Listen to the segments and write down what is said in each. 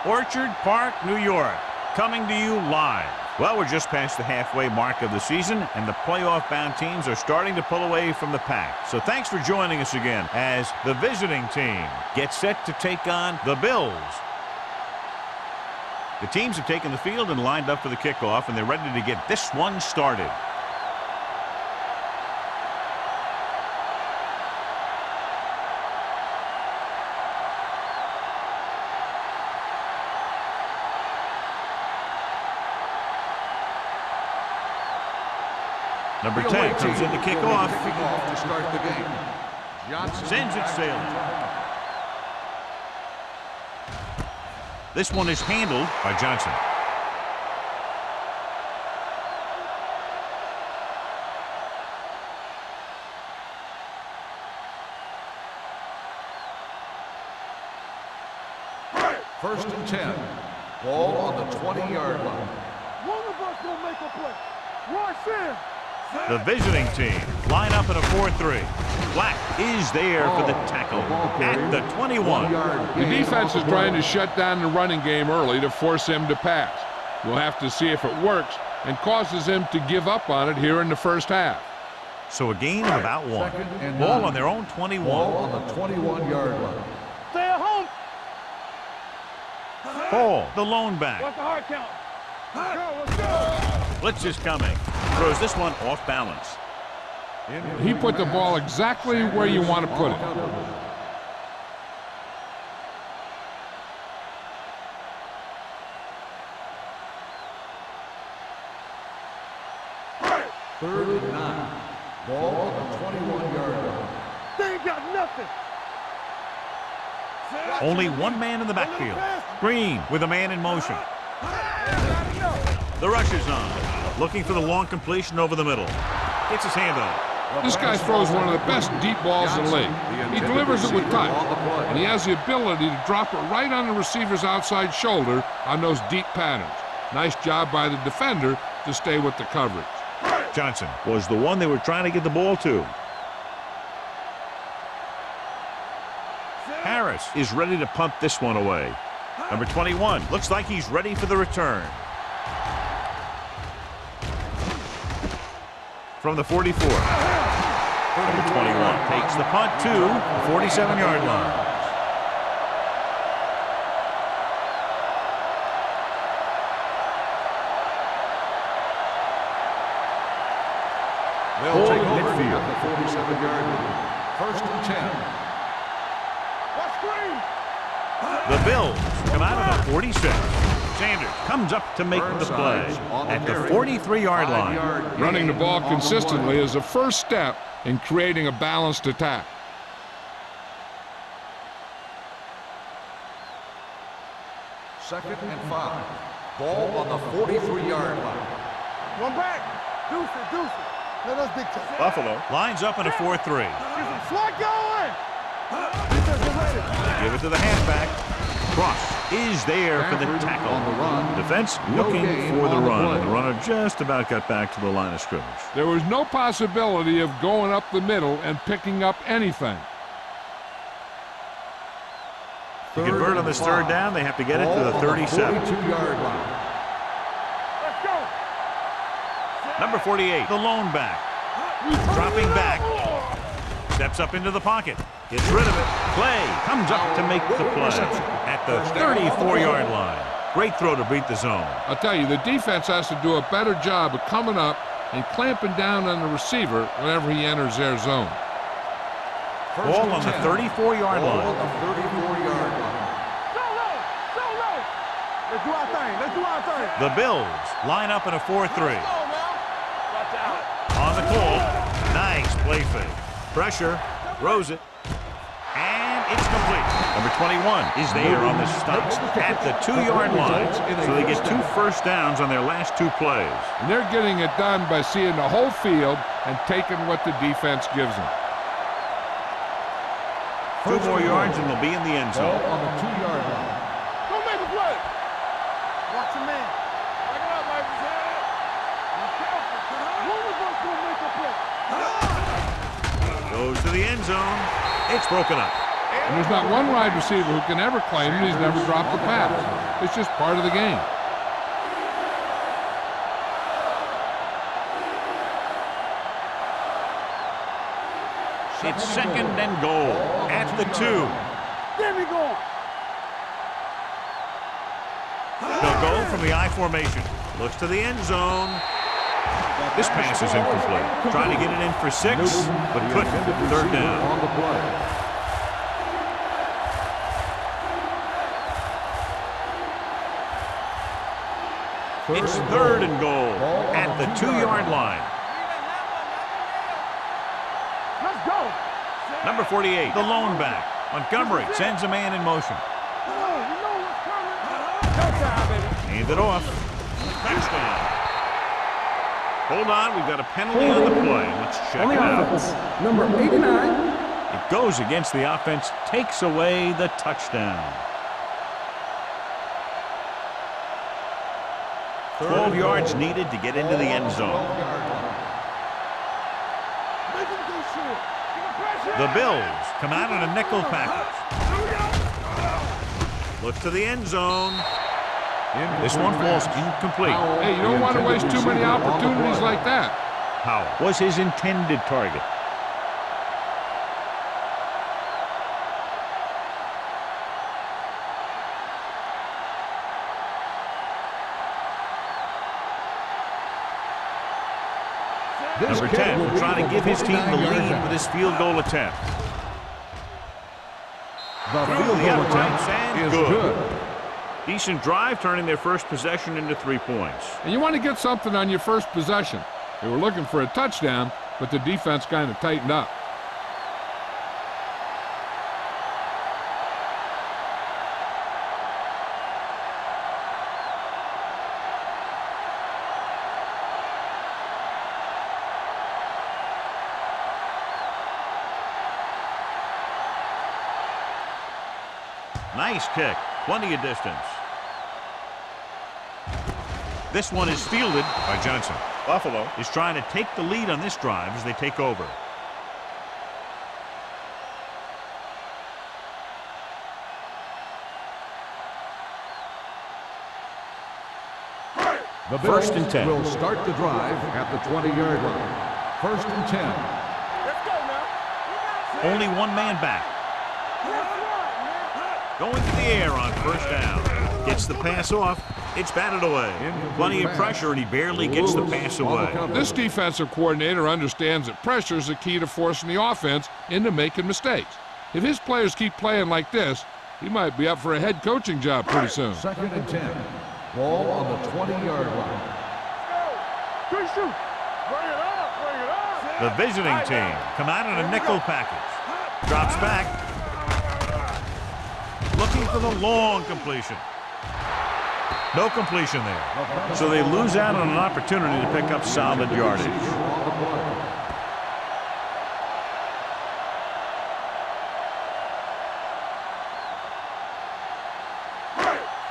Orchard Park, New York, coming to you live. Well, we're just past the halfway mark of the season, and the playoff-bound teams are starting to pull away from the pack. So thanks for joining us again as the visiting team gets set to take on the Bills. The teams have taken the field and lined up for the kickoff, and they're ready to get this one started. Number 10 comes in to kick off. To start the game. Johnson sends it sailing. This one is handled by Johnson. First and 10. Ball on the 20-yard line. One of us will make a play. Rush in. The visiting team line up in a 4-3. Black is there for the tackle at the 21. The defense is trying to shut down the running game early to force him to pass. We'll have to see if it works and causes him to give up on it here in the first half. So a gain of about one. Ball on their own 21. Ball on the 21-yard line. Stay at home. Paul, the lone back. What's the hard count? Let's go. Blitz is coming. Throws this one off balance. He put the ball exactly where you want to put it. Third and 9. Ball on the 21-yard line. They ain't got nothing. Only one man in the backfield. Green with a man in motion. The rush is on. Looking for the long completion over the middle. Gets his hand on it. This guy throws one of the best deep balls in the league. He delivers it with touch, and he has the ability to drop it right on the receiver's outside shoulder on those deep patterns. Nice job by the defender to stay with the coverage. Johnson was the one they were trying to get the ball to. Harris is ready to punt this one away. Number 21 looks like he's ready for the return. From the 44. Number 21 takes the punt to the 47-yard line. They'll take over midfield at the 47-yard line. First and 10. The Bills come out of the 46. Sanders comes up to make the play at the 43-yard line. Running the ball consistently is the first step in creating a balanced attack. Second and 5. Ball on the 43-yard line. One back. Deuce it. Let us dictate. Buffalo lines up in a 4-3. Slot going. Give it to the halfback. Cross is there for the tackle. On the run. Defense looking for the run. The runner just about got back to the line of scrimmage. There was no possibility of going up the middle and picking up anything. To convert on this third down, they have to get it to the 37. 42-yard line. Let's go. Number 48, the lone back. Dropping back. Steps up into the pocket. Gets rid of it. Clay comes up to make the play at the 34-yard line. Great throw to beat the zone. I'll tell you, the defense has to do a better job of coming up and clamping down on the receiver whenever he enters their zone. Ball on the 34-yard line. On the 34-yard line. Solo. Let's do our thing. The Bills line up in a 4-3. On the call. Nice play fake. Pressure. Throws it. And it's complete. Number 21 is there on the stop at the 2-yard line. So they get 2 first downs on their last 2 plays. And they're getting it done by seeing the whole field and taking what the defense gives them. 2 more yards and they'll be in the end zone. On the 2-yard line. Don't make a play. Watch your man. Back it up, Mike. Be careful. One of us will make a play. Goes to the end zone. It's broken up. And there's not one wide receiver who can ever claim that he's never dropped a pass. It's just part of the game. It's second and goal at the 2. Get me going. They'll go from the I formation. Looks to the end zone. This pass is incomplete. Trying to get it in for 6, but couldn't. Third down. On the play. It's third and goal at the 2-yard line. Let's go. Number 48, the lone back. Montgomery sends a man in motion. You know what's coming. Showtime, baby. Hand it off. Touchdown. Hold on, we've got a penalty on the play. Let's check it out. Number 89. It goes against the offense, takes away the touchdown. 12 yards needed to get into the end zone. Make him go short. Give him pressure. The Bills come out in a nickel package. Looks to the end zone. This one falls incomplete. Hey, you don't want to waste too many opportunities like that. Howell was his intended target. Number 10 will try to give his team the lead with this field goal attempt. The field goal attempt is good. Decent drive, turning their first possession into 3 points. And you want to get something on your first possession. They were looking for a touchdown, but the defense kind of tightened up. Nice kick. Plenty of distance. This one is fielded by Johnson. Buffalo is trying to take the lead on this drive as they take over. The First and 10. will start the drive at the 20-yard line. First and 10. Let's go now. Only one man back. Going to the air on first down. Gets the pass off. It's batted away. Plenty of pressure, and he barely gets the pass away. This defensive coordinator understands that pressure is the key to forcing the offense into making mistakes. If his players keep playing like this, he might be up for a head coaching job pretty soon. Second and 10. Ball on the 20-yard line. Good shoot. Bring it up. Bring it up. The visiting team come out in a nickel package. Drops back. Looking for the long completion. No completion there. So they lose out on an opportunity to pick up solid yardage.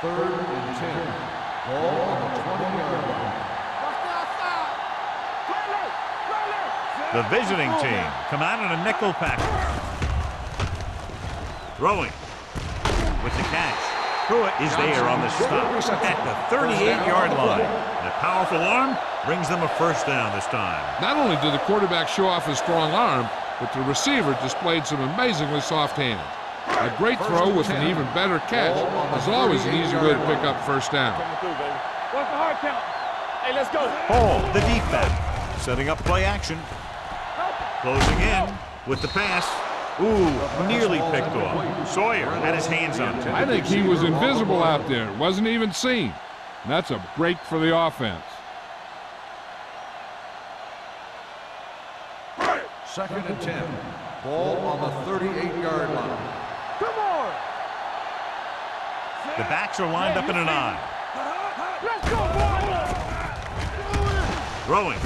Third and 10. Ball on the 20-yard line. Watch the outside. Play late. Play late. The visiting team come out in a nickel package. Throwing with the catch. Pruitt is there on the stop at the 38-yard line. And a powerful arm brings them a first down this time. Not only did the quarterback show off his strong arm, but the receiver displayed some amazingly soft hands. A great throw with an even better catch is always an easy way to pick up first down. Coming through, baby. What's the hard count? Hey, let's go. Hall, the deep back, setting up play action. Closing in with the pass. Ooh, nearly picked off. Sawyer had his hands on it. I think he was invisible out there. Wasn't even seen. And that's a break for the offense. Second and 10. Ball on the 38-yard line. Come on. The backs are lined up in an I. Let's go, boy. Throwing.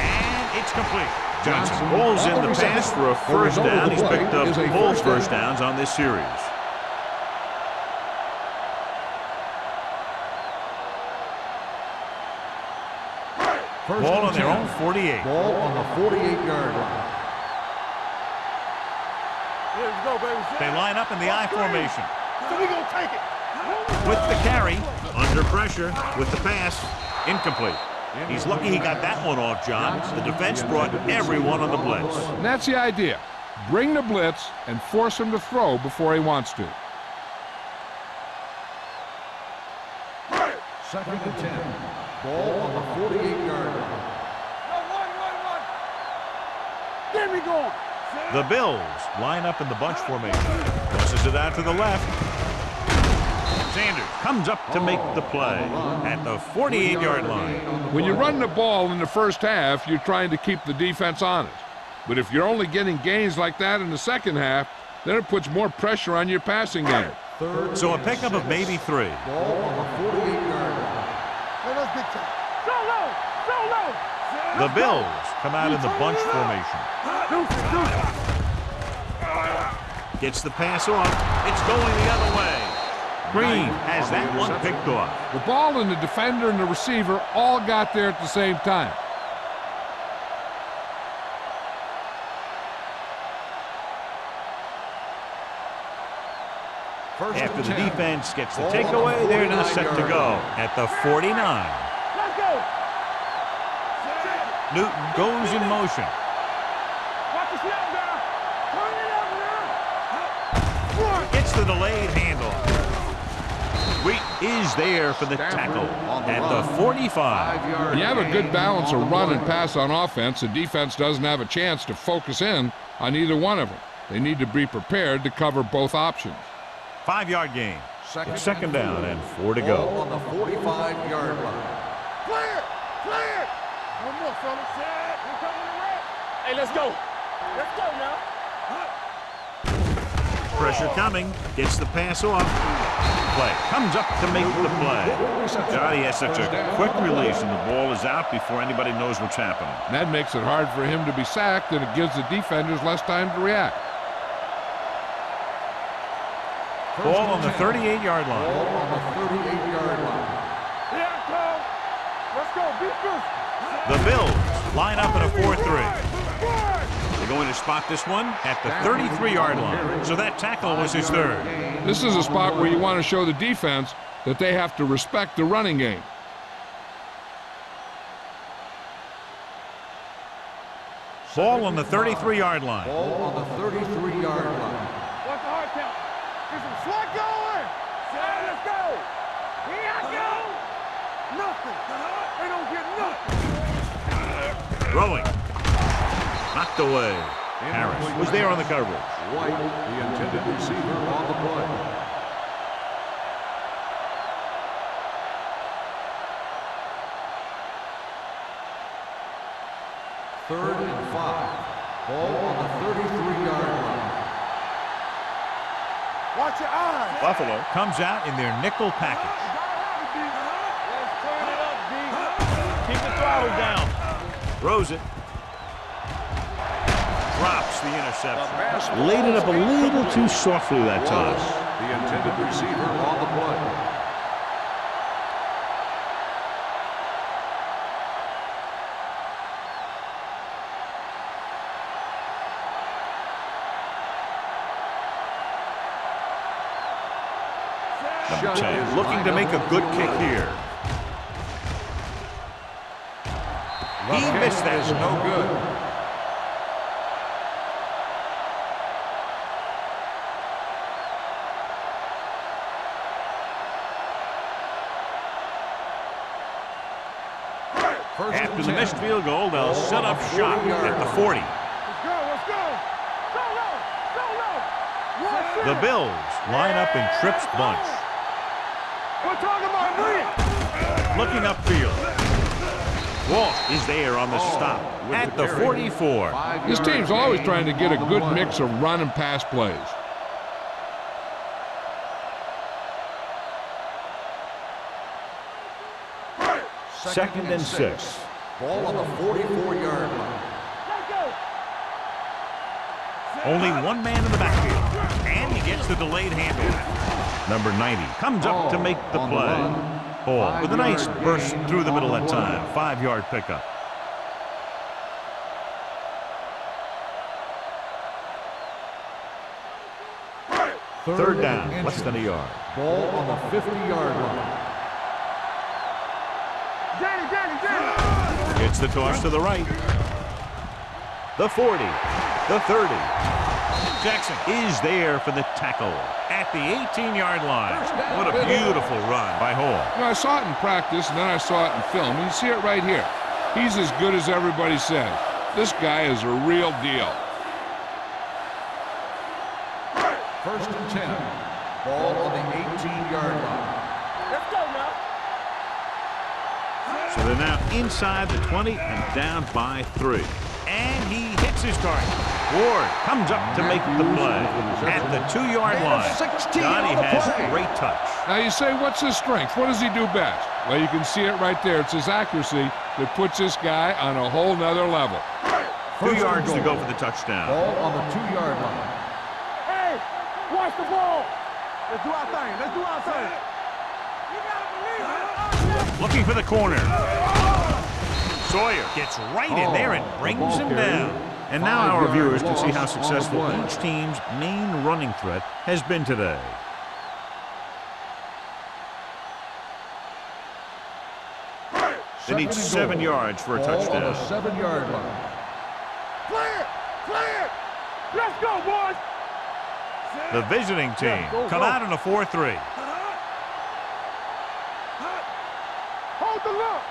And it's complete. Johnson pulls in the pass for a first down. He's picked up both first downs on this series. Ball on their own 48. Ball on the 48-yard line. Here we go, baby. They line up in the I formation. So we gonna take it. With the carry, under pressure, with the pass, incomplete. He's lucky he got that one off, John. The defense brought everyone on the blitz. And that's the idea. Bring the blitz and force him to throw before he wants to. Second and 10. Ball on the 48-yard line. Get me going. The Bills line up in the bunch formation. Tosses it out to the left. Sanders comes up to make the play at the 48-yard line. When you run the ball in the first half, you're trying to keep the defense honest. But if you're only getting gains like that in the second half, then it puts more pressure on your passing game. So a pickup of maybe 3. Ball on the 48-yard line. Hey, that's big time. So low. The Bills come out in the bunch formation. Gets the pass off. It's going the other way. Green has that one picked off. The ball and the defender and the receiver all got there at the same time. After the defense gets the takeaway, they're now set to go at the 49. Let's go. Newton goes in motion. Watch the snap down. Turn it up now. Gets the delayed handoff. Wheat is there for the tackle at the 45. When you have a good balance of run and pass on offense, the defense doesn't have a chance to focus in on either one of them. They need to be prepared to cover both options. 5-yard gain. It's second down and 4 to go. Ball on the 45-yard line. Clear. One more, fellas. We're coming to wrap. Hey, let's go. Let's go now. Pressure coming. Gets the pass off. Play. Comes up to make the play. God, he has such a quick release, and the ball is out before anybody knows what's happening. And that makes it hard for him to be sacked, and it gives the defenders less time to react. Ball on the 38-yard Ball line. on the 38-yard line. Here I come. Let's go. Beat this. The Bills line up in a 4-3. They're going to spot this one at the 33-yard line. So that tackle was his third. This is a spot where you want to show the defense that they have to respect the running game. Ball on the 33-yard line. Ball on the 33-yard line. Watch the hard count. Get some slot going. Let's go. Here I go. Nothing. They don't get nothing. Throwing. Knocked away. Harris was there on the coverage. White, the intended receiver on the play. Third and 5. Ball on the 33-yard line. Watch your eyes. Buffalo comes out in their nickel package. Let's turn it up, D. Keep the throttle down. Throws it. Drops the interception. Laid it up a little too softly that time. The intended receiver on the play. Number 10 looking to make a good kick here. He missed that. Is no good. After the missed field goal, they'll set up shop at the 40. Let's go. Solo. The Bills line up in Tripp's bunch. We're talking about Green. Looking upfield. Walsh is there on the stop at the 44. This team's always trying to get a good mix of run and pass plays. Second and 6. Ball on the 44-yard line. Let's go. Only one man in the backfield. And he gets the delayed handoff. Number 90 comes up to make the play. Ball with a nice burst through the middle that time. 5-yard pickup. Third down, less than a yard. Ball on the 50-yard line. It's the toss to the right. The 40, the 30. Jackson is there for the tackle at the 18-yard line. What a beautiful run by Hall. You know, I saw it in practice, and then I saw it in film. And you see it right here. He's as good as everybody says. This guy is a real deal. First and 10. Ball on the 18-yard line. Let's go now. So they're now inside the 20 and down by 3. And he hits his target. Ward comes up to make the play at the 2-yard line. Johnny has great touch. Now you say, what's his strength? What does he do best? Well, you can see it right there. It's his accuracy that puts this guy on a whole nother level. 2 yards to go for the touchdown. Ball on the 2-yard line. Hey, watch the ball. Let's do our thing. Let's do our thing. You gotta believe it. Looking for the corner. Sawyer gets right in there and brings him down. And now our viewers can see how successful each team's main running threat has been today. They need 7 yards for a touchdown. On the 7-yard line. Clear! Clear! Let's go, boys! The visiting team come out in a 4-3. Hold the look!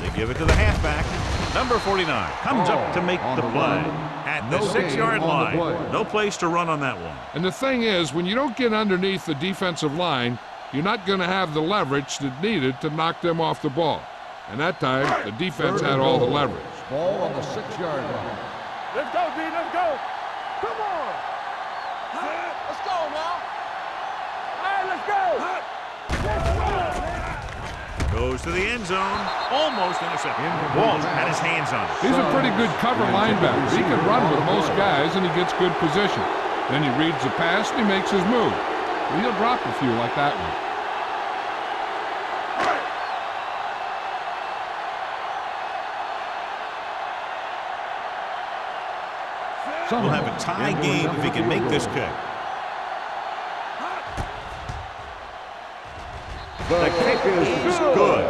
They give it to the halfback. Number 49 comes up to make the play at the 6-yard line. No place to run on that one. And the thing is, when you don't get underneath the defensive line, you're not going to have the leverage that needed to knock them off the ball. And that time, the defense had all the leverage. Ball on the 6-yard line. Let's go, D. Let's go. Come on. Let's go now. All right, let's go. Goes to the end zone. Almost intercepted. Walsh had his hands on it. He's a pretty good cover linebacker. He can run with most guys, and he gets good position. Then he reads the pass, and he makes his move. He'll drop a few like that one. We'll have a tie game if he can make this kick. The kick is good.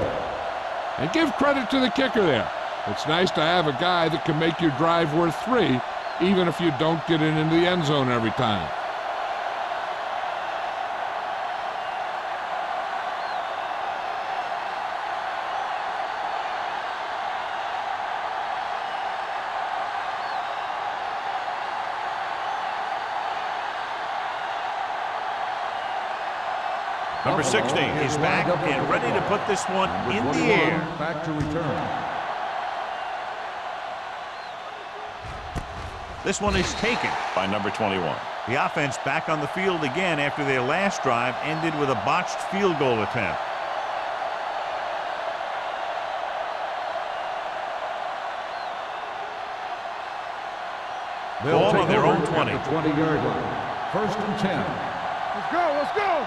And give credit to the kicker there. It's nice to have a guy that can make your drive worth 3, even if you don't get it into the end zone every time. Number 16 is back and ready to put this one in the air. Back to return. This one is taken by number 21. The offense back on the field again after their last drive ended with a botched field goal attempt. Ball on their own 20. 20-yard line. First and 10. Let's go. Let's go.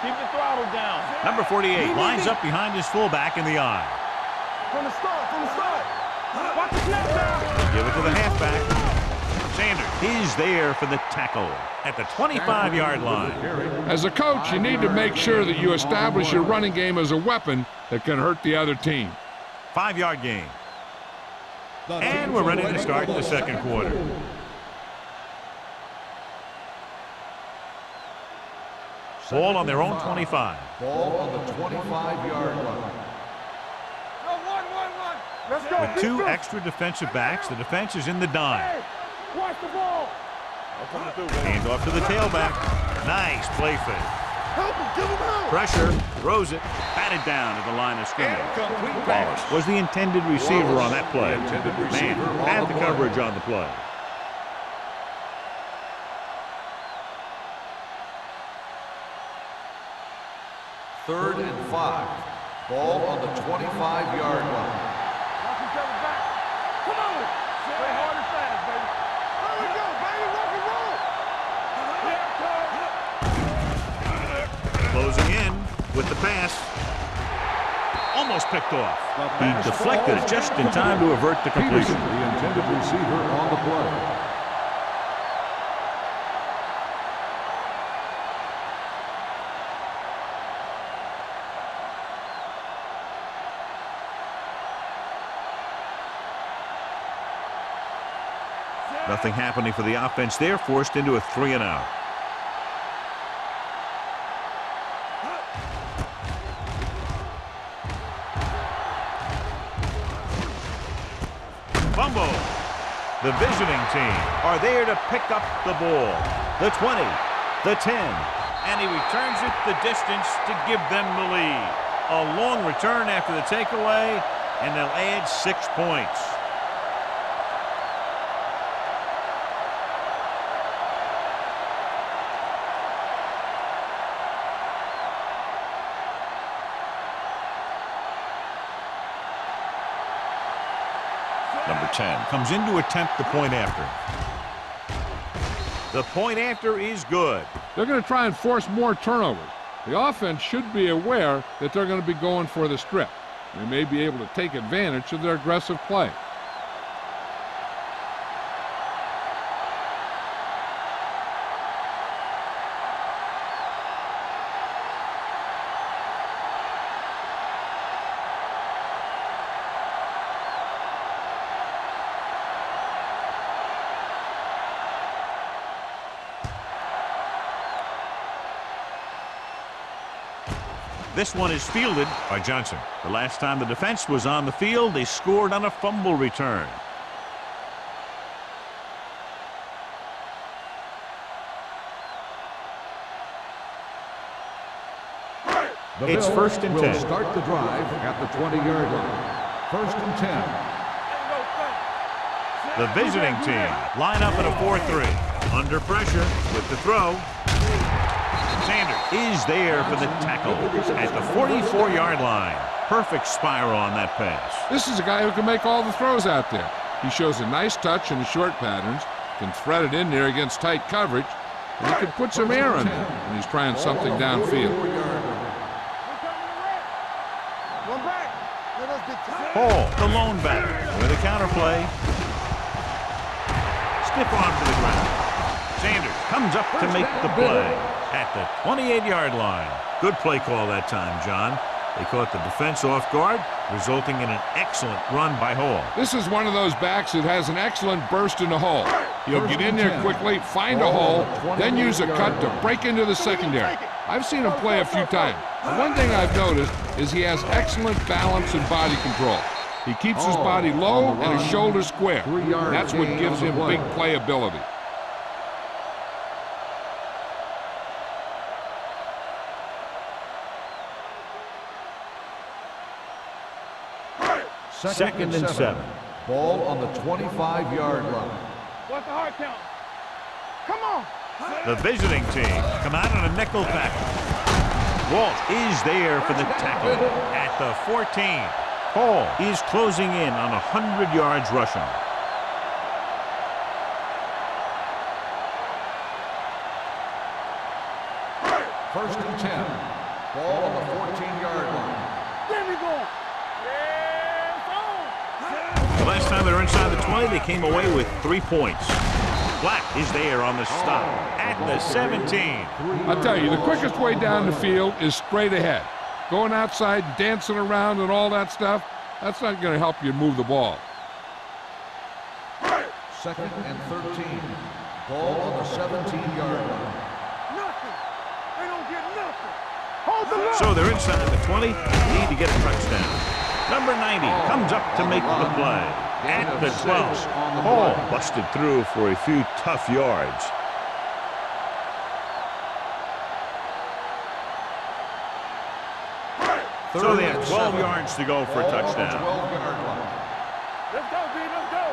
Keep the throttle down. Number 48 lines up behind his fullback in the eye. From the start. From the start. Watch the snap down. Give it to the halfback. Sanders is there for the tackle at the 25-yard line. As a coach, you need to make sure that you establish your running game as a weapon that can hurt the other team. 5-yard gain. And we're ready to start the second quarter. Ball on their own 25. Ball on the 25-yard line. Let's go. With 2 extra defensive backs, the defense is in the dime. Hey, watch the ball. Hand off to the tailback. Nice play fake. Help him. Give him help. Pressure, throws it, batted down at the line of scrimmage. Wallace was the intended receiver on that play. Man had the coverage on the play. Third and 5. Ball on the 25-yard line. Watch each other back. Come on. Play hard and fast, baby. There we go, baby. Rock and roll. Closing in with the pass. Almost picked off. He deflected it just in time to avert the completion. The intended receiver on the play. Nothing happening for the offense there, forced into a 3-and-out. Fumble. The visiting team are there to pick up the ball. The 20, the 10, and he returns it the distance to give them the lead. A long return after the takeaway, and they'll add 6 points. Number 10 comes in to attempt the point after. The point after is good. They're going to try and force more turnovers. The offense should be aware that they're going to be going for the strip. They may be able to take advantage of their aggressive play. This one is fielded by Johnson. The last time the defense was on the field, they scored on a fumble return. It's 1st and 10. Will start the drive at the 20-yard line. 1st and 10. The visiting team line up in a 4-3. Under pressure with the throw. Sanders is there for the tackle at the 44-yard line. Perfect spiral on that pass. This is a guy who can make all the throws out there. He shows a nice touch in the short patterns, can thread it in there against tight coverage, and he can put some air in there when he's trying something downfield. Hall, the lone batter, with a counterplay. Stiff arm to the ground. Sanders comes up to make the play at the 28-yard line. Good play call that time, John. They caught the defense off guard, resulting in an excellent run by Hall. This is one of those backs that has an excellent burst in the hole. He'll get in there quickly, find a hole, then use a cut to break into the secondary. I've seen him play a few times. And one thing I've noticed is he has excellent balance and body control. He keeps his body low and his shoulders square. That's what gives him big playability. Second and 7. Ball on the 25-yard line. What's the hard count? Come on. The visiting team come out on a nickel tackle. Walsh is there for the tackle at the 14. Hall is closing in on 100 yards rushing. First and 10. Ball on the 14-yard line. There we go. The last time they were inside the 20, they came away with 3 points. Black is there on the stop at the 17. I'll tell you, the quickest way down the field is straight ahead. Going outside, dancing around and all that stuff, that's not going to help you move the ball. Second and 13. Ball on the 17-yard line. Nothing. They don't get nothing. Hold the line. So they're inside the 20, need to get a touchdown. Number 90 comes up to make the play at the 12. Hall busted through for a few tough yards. So they have 12 yards to go for a touchdown. Let's go, B. Let's go.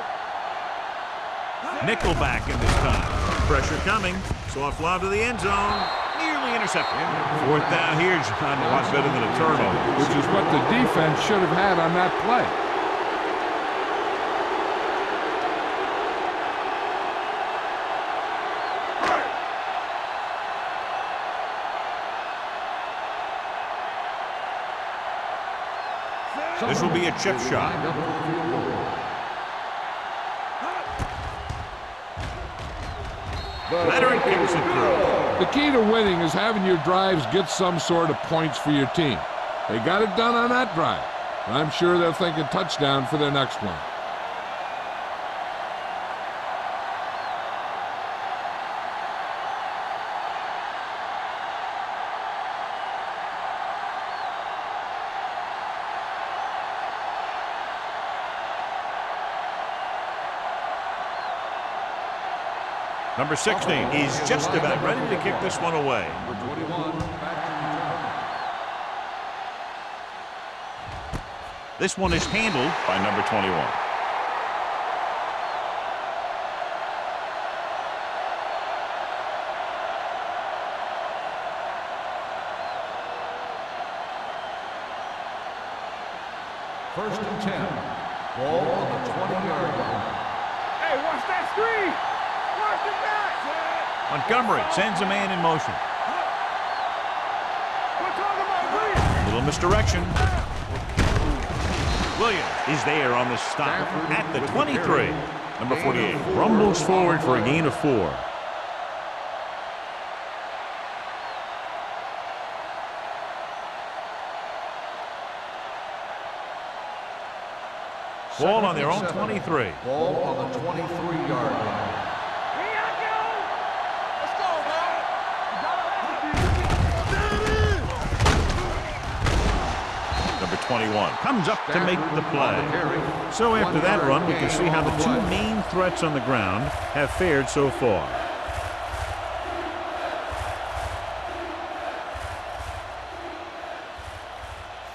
Nickelback in this time. Pressure coming. Soft lob to the end zone. Nearly intercepted. 4th down here, John. A lot better than a turnover. Which is what the defense should have had on that play. This will be a chip shot. Veteran kicks it through. The key to winning is having your drives get some sort of points for your team. They got it done on that drive. And I'm sure they're thinking touchdown for their next one. Number 16 is just about ready to kick this one away. Number 21, back to return. This one is handled by number 21. First and 10. Ball on the 20-yard line. Hey, watch that screen. Watch it back. Montgomery sends a man in motion. We're talking about Williams. Little misdirection. Williams is there on the stop at the 23. Number 48 rumbles forward for a gain of 4. Ball on their own 23. Ball on the 23-yard line. Here I go. Let's go, man. Number 21 comes up to make the play. So after that run, we can see how the two main threats on the ground have fared so far.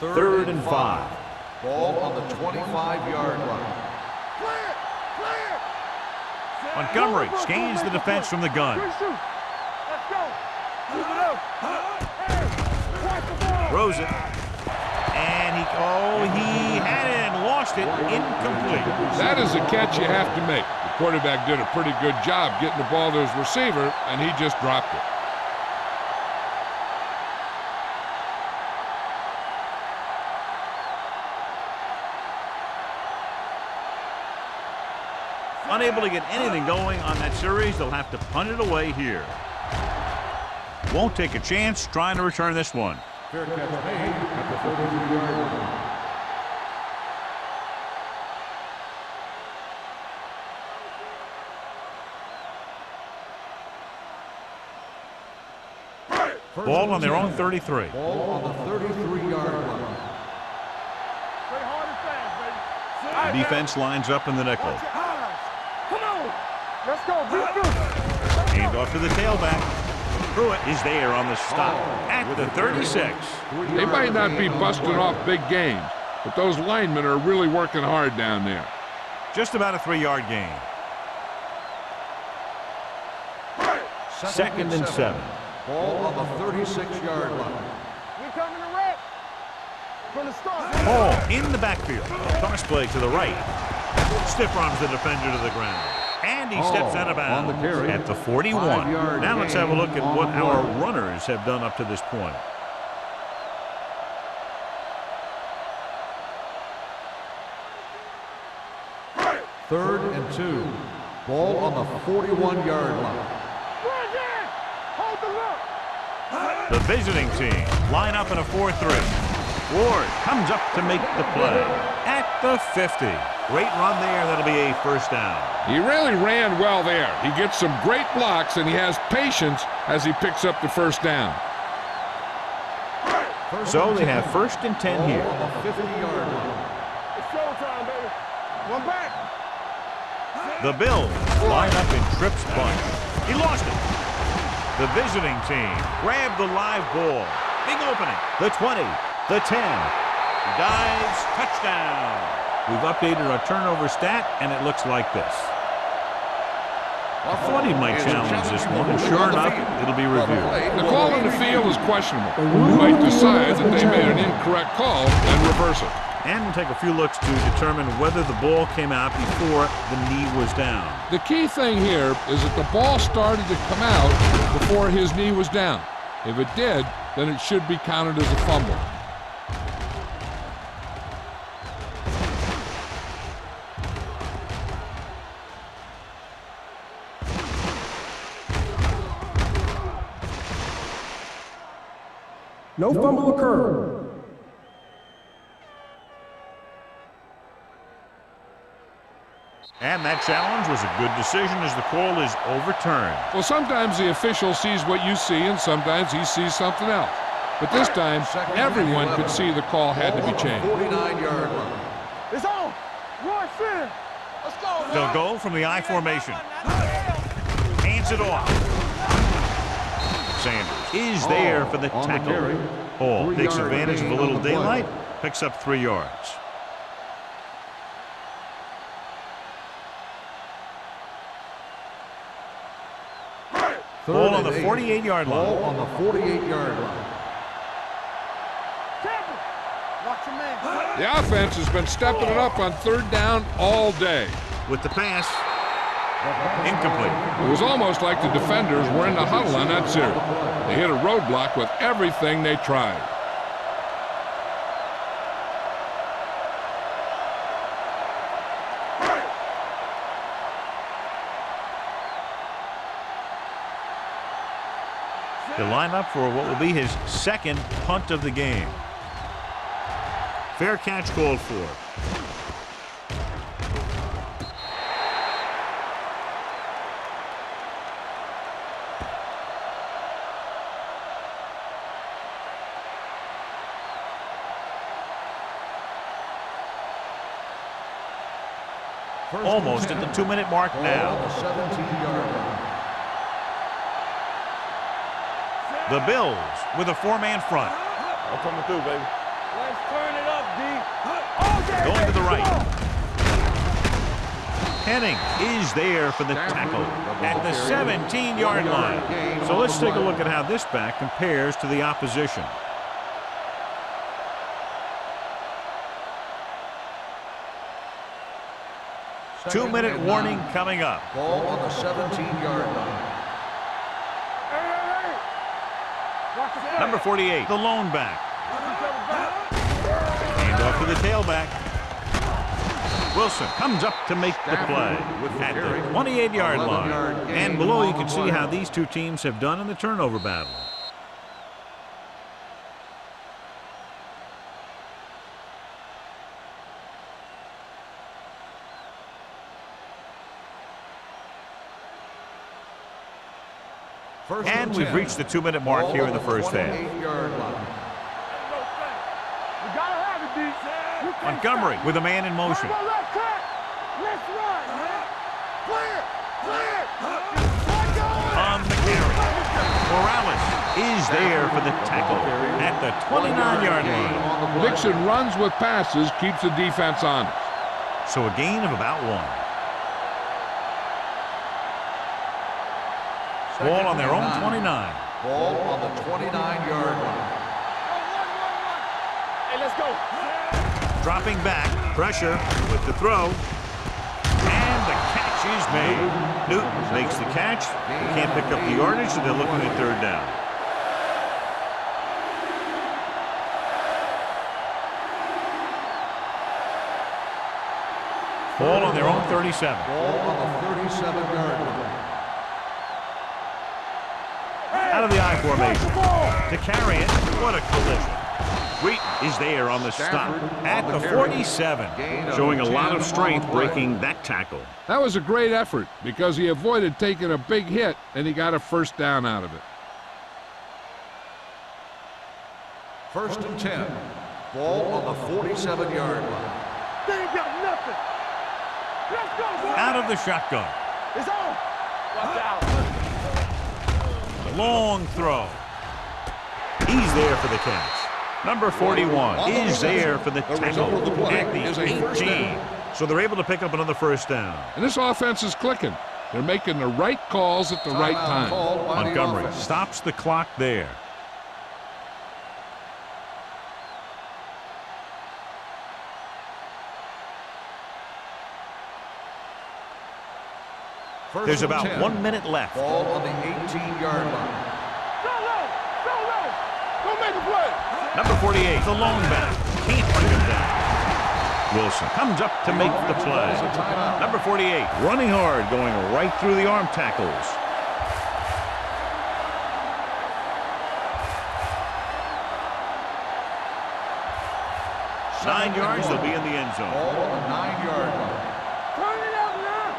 Third and 5. Ball on the 25-yard line. Clear. Clear. Montgomery scans the defense from the gun. Let's go. Move it up. Hey, watch the ball. Throws it. And he had it and lost it. Incomplete. That is a catch you have to make. The quarterback did a pretty good job getting the ball to his receiver, and he just dropped it. Unable to get anything going on that series, they'll have to punt it away here. Won't take a chance trying to return this one. Fair catch made at the 33-yard line. Ball on their own 33. Ball on the 33-yard line. Play hard and fast, baby. The defense lines up in the nickel. Watch your eyes. Come on. Let's go. Beat through. Hand off to the tailback. Pruitt is there on the stop at the 36. They might not be busting off big games, but those linemen are really working hard down there. Just about a 3-yard gain. Second and 7. Ball on the 36-yard line. We coming to wreck. From the start. Ball in the backfield. Toss play to the right. Stiff arms the defender to the ground. And he steps out of bounds on the carry. at the 41. 5-yard Now let's have a look at gain what on the our play. runners have done up to this point. Third and 2. Ball on the 41-yard line. Bridget, hold the look. The visiting team line up in a 4-3. Ward comes up to make the play at the 50. Great run there. That'll be a first down. He really ran well there. He gets some great blocks, and he has patience as he picks up the first down. So they have first and 10 Ball here. on the 50-yard line. It's showtime, baby. One back. The Bills line up in trips bunch. He lost it. The visiting team grabbed the live ball. Big opening. The 20. The 10. Dives. Touchdown. We've updated our turnover stat, and it looks like this. I thought he might challenge this one, and sure enough, it'll be reviewed. The call on the field is questionable. He might decide that they made an incorrect call and reverse it. And we'll take a few looks to determine whether the ball came out before the knee was down. The key thing here is that the ball started to come out before his knee was down. If it did, then it should be counted as a fumble. No fumble occurred. And that challenge was a good decision as the call is overturned. Well, sometimes the official sees what you see, and sometimes he sees something else. But this time, everyone could see the call had to be changed. 49-yard line. It's on. Roy Center. Let's go. They'll go from the I formation. Hands Heads it off. Sanders is there for the tackle. Hall takes advantage of a little daylight, picks up 3 yards. Ball on the 48-yard line. Ball on the 48-yard line. Watch your man. The offense has been stepping it up on 3rd down all day. With the pass, incomplete. It was almost like the defenders were in the huddle on that series. They hit a roadblock with everything they tried. He'll line up for what will be his 2nd punt of the game. Fair catch called for. Almost at the 2-minute mark now. Ball on the 17-yard line. The Bills with a 4-man front. I'm coming through, baby. Let's turn it up, D. Going to the right. Henning is there for the tackle at the 17-yard line. So let's take a look at how this back compares to the opposition. Two-minute warning coming up. Ball on the 17-yard line. Number 48, the lone back. Hand off to the tailback. Wilson comes up to make the play at the 28-yard line. And below you can see how these two teams have done in the turnover battle. And we've reached the 2-minute mark here in the first half. Montgomery with a man in motion. On the carry. Morales is there for the tackle at the 29-yard line. Mixon runs with passes, keeps the defense honest. So a gain of about 1. Ball on their own 29. Ball on the 29-yard line. Hey, let's go. Dropping back, pressure with the throw. And the catch is made. Newton makes the catch. They can't pick up the yardage, so they're looking at 3rd down. Ball on their own 37. Ball on the 37-yard line. Out of the I formation. To carry it, what a collision. Wheaton is there on the stop at the 47, showing a lot of strength breaking that tackle. That was a great effort because he avoided taking a big hit and he got a 1st down out of it. 1st and 10. Ball on the 47-yard line. They ain't got nothing. Let's go, boy. Out of the shotgun. It's on. Watch out. Long throw. He's there for the catch. Number 41 is there for the tackle at the 18. So they're able to pick up another 1st down. And this offense is clicking. They're making the right calls at the right time. Montgomery stops the clock there. There's about 1 minute left. Ball on the 18-yard line. Go low. Go low. Go make a play. Number 48, the lone back. Can't bring him down. Wilson comes up to make the play. Number 48, running hard, going right through the arm tackles. Nine yards, they'll be in the end zone. Ball on the 9-yard line. Turn it up now.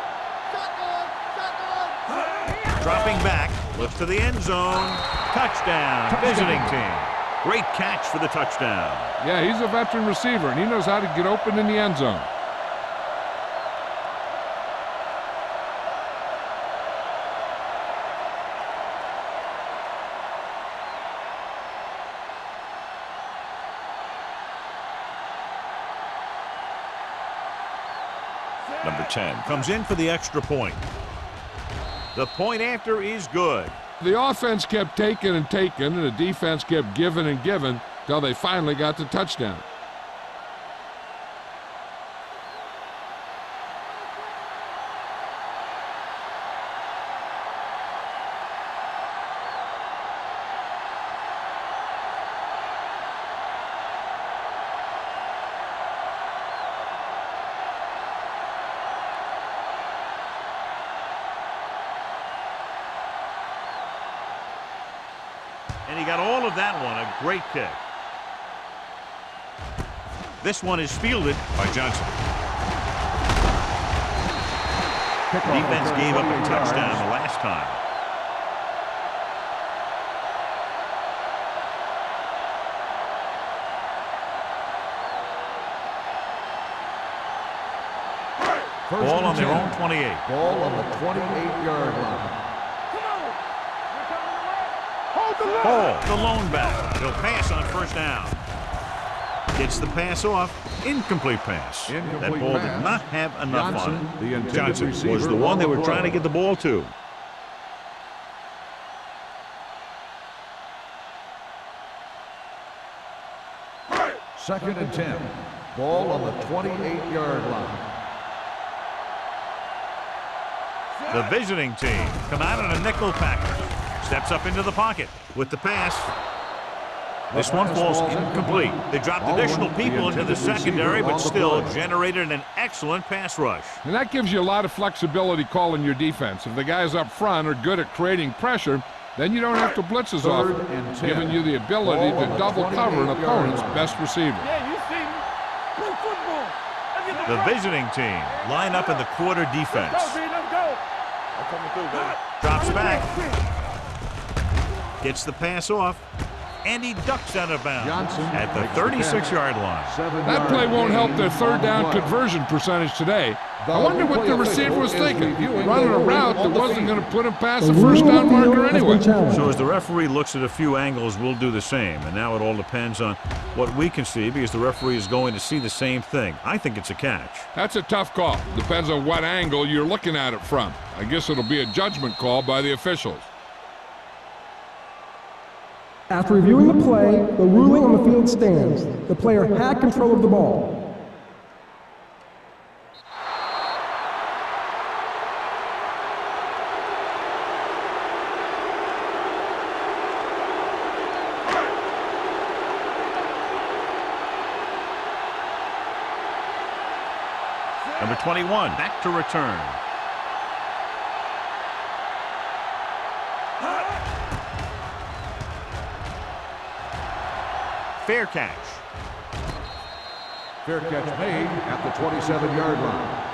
Dropping back, looks to the end zone. Touchdown, visiting team. Great catch for the touchdown. Yeah, he's a veteran receiver, and he knows how to get open in the end zone. Number 10 comes in for the extra point. The point after is good. The offense kept taking and taking, and the defense kept giving and giving till they finally got the touchdown. And he got all of that one. A great kick. This one is fielded by Johnson. Defense gave up a touchdown the last time. Ball on their own 28. Ball on the 28-yard line. Hall, the lone back. He'll pass on first down. Gets the pass off. Incomplete pass. That ball did not have enough on it. Johnson was the one they were trying to get the ball to. Second and 10. Ball on the 28-yard line. The visiting team come out in a nickel package. Steps up into the pocket with the pass. This one falls incomplete. They dropped additional people into the secondary, but still generated an excellent pass rush. And that gives you a lot of flexibility calling your defense. If the guys up front are good at creating pressure, then you don't have to blitz as often, giving you the ability to double cover an opponent's best receiver. Yeah, you see me. Play football. The visiting team line up in the quarter defense. Let's go, B, let's go. Drops back. Gets the pass off. And he ducks out of bounds at the 36-yard line. That play won't help their third down conversion percentage today. I wonder what the receiver was thinking, running a route that wasn't going to put him past the first down marker anyway. So as the referee looks at a few angles, we'll do the same. And now it all depends on what we can see, because the referee is going to see the same thing. I think it's a catch. That's a tough call. Depends on what angle you're looking at it from. I guess it'll be a judgment call by the officials. After reviewing the play, the ruling on the field stands. The player had control of the ball. Number 21, back to return. Fair catch. Fair catch made at the 27-yard line.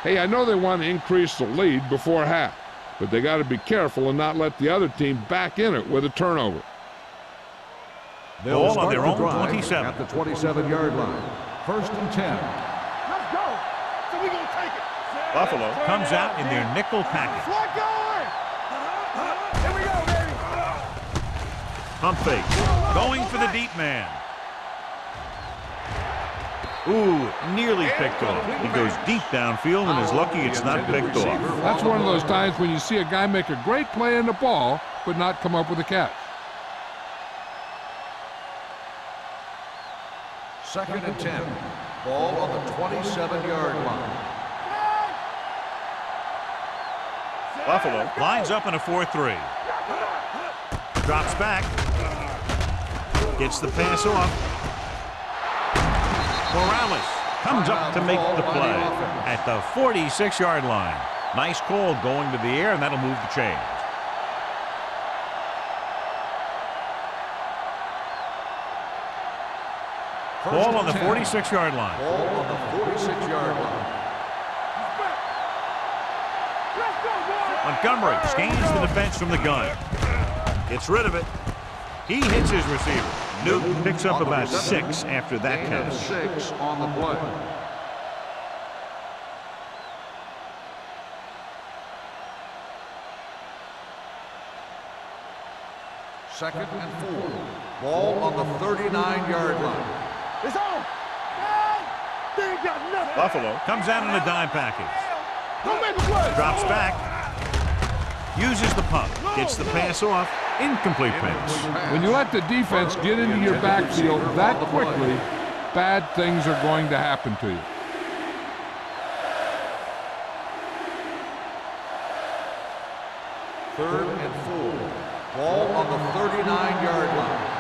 Hey, I know they want to increase the lead before half, but they got to be careful and not let the other team back in it with a turnover. They'll Ball on start their the own drive 27. at the 27-yard line. First and 10. Let's go. So we gonna take it. Buffalo comes out in their nickel package. Slide going. Here we go, baby. Pump fake. Going for the deep man. Ooh, nearly picked off. He goes deep downfield and is lucky it's not picked off. That's one of those times when you see a guy make a great play in the ball, but not come up with a catch. Second and 10. Ball on the 27-yard line. Buffalo lines up in a 4-3. Drops back. Gets the pass off. Morales comes up to make the play at the 46-yard line. Nice call going to the air, and that'll move the chains. Ball on the 46-yard line. Ball on the 46-yard line. Montgomery scans the defense from the gun. Gets rid of it. He hits his receiver. Newton picks up about 6 after that catch. 6 on the play. Second and 4. Ball on the 39-yard line. It's on. They ain't got nothing. Buffalo comes out in a dime package. Don't make a play. Drops back. Uses the pump. Gets the pass off. Incomplete pass. When you let the defense get into your backfield that quickly, bad things are going to happen to you. Third and 4. Ball on the 39-yard line.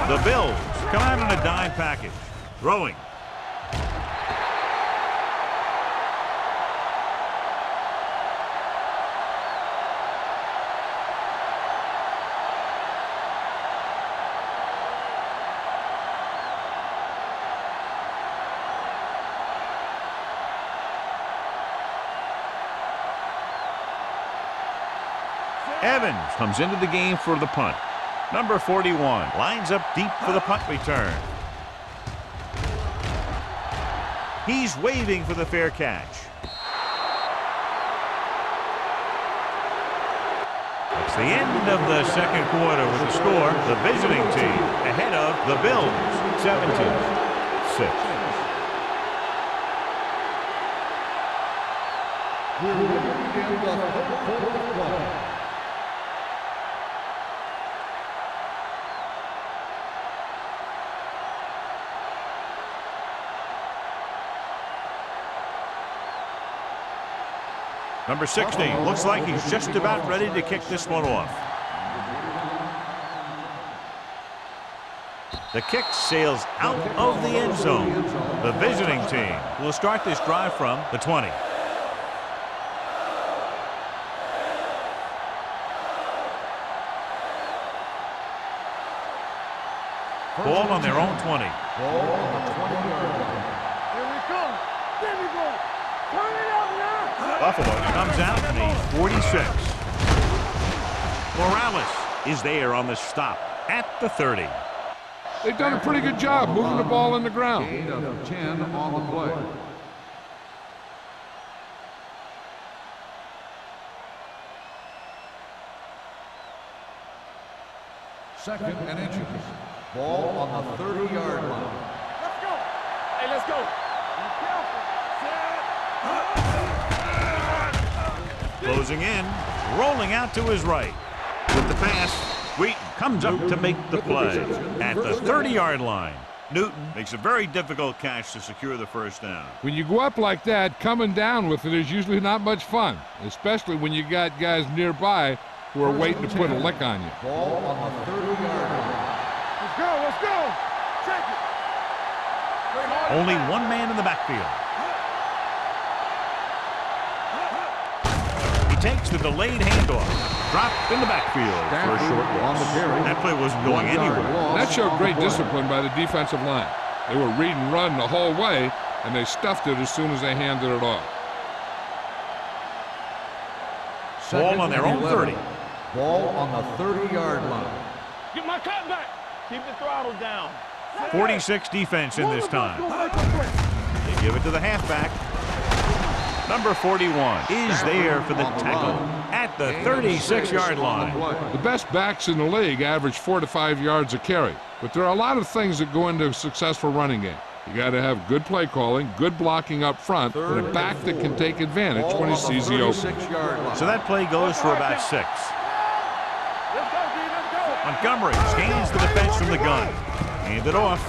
The Bills come out in a dime package. Throwing. Evans comes into the game for the punt. Number 41 lines up deep for the punt return. He's waving for the fair catch. It's the end of the second quarter with the score. The visiting team ahead of the Bills, 17-6. Number 16 looks like he's just about ready to kick this one off. The kick sails out of the end zone. The visiting team will start this drive from the 20. Ball on their own 20. Ball on the 20-yard line. Here we come. There we go. Turn it up now. Buffalo comes out in the 46. Morales is there on the stop at the 30. They've done a pretty good job moving the ball in the ground. Gain of 10 on the play. Second and inches. Ball on the 30-yard line. Let's go. Hey, let's go. Be careful. Closing in, rolling out to his right. With the pass, Wheaton comes up to make the play at the 30-yard line. Newton makes a very difficult catch to secure the first down. When you go up like that, coming down with it is usually not much fun, especially when you got guys nearby who are waiting to put a lick on you. Ball on the 30-yard line. Let's go. Let's go. Check it. Only one man in the backfield. He takes the delayed handoff. Dropped in the backfield for a short loss. That play wasn't going anywhere. That showed great discipline by the defensive line. They were read and run the whole way, and they stuffed it as soon as they handed it off. Ball on their own 30. Ball on the 30-yard line. Get my cut back. Keep the throttle down. 46 defense in this time. They give it to the halfback. Number 41 is there for the tackle at the 36-yard line. The best backs in the league average 4 to 5 yards a carry, but there are a lot of things that go into a successful running game. You got to have good play calling, good blocking up front, and a back that can take advantage when he sees the opening. So that play goes for about 6. Montgomery scans the defense from the gun. Hand it off.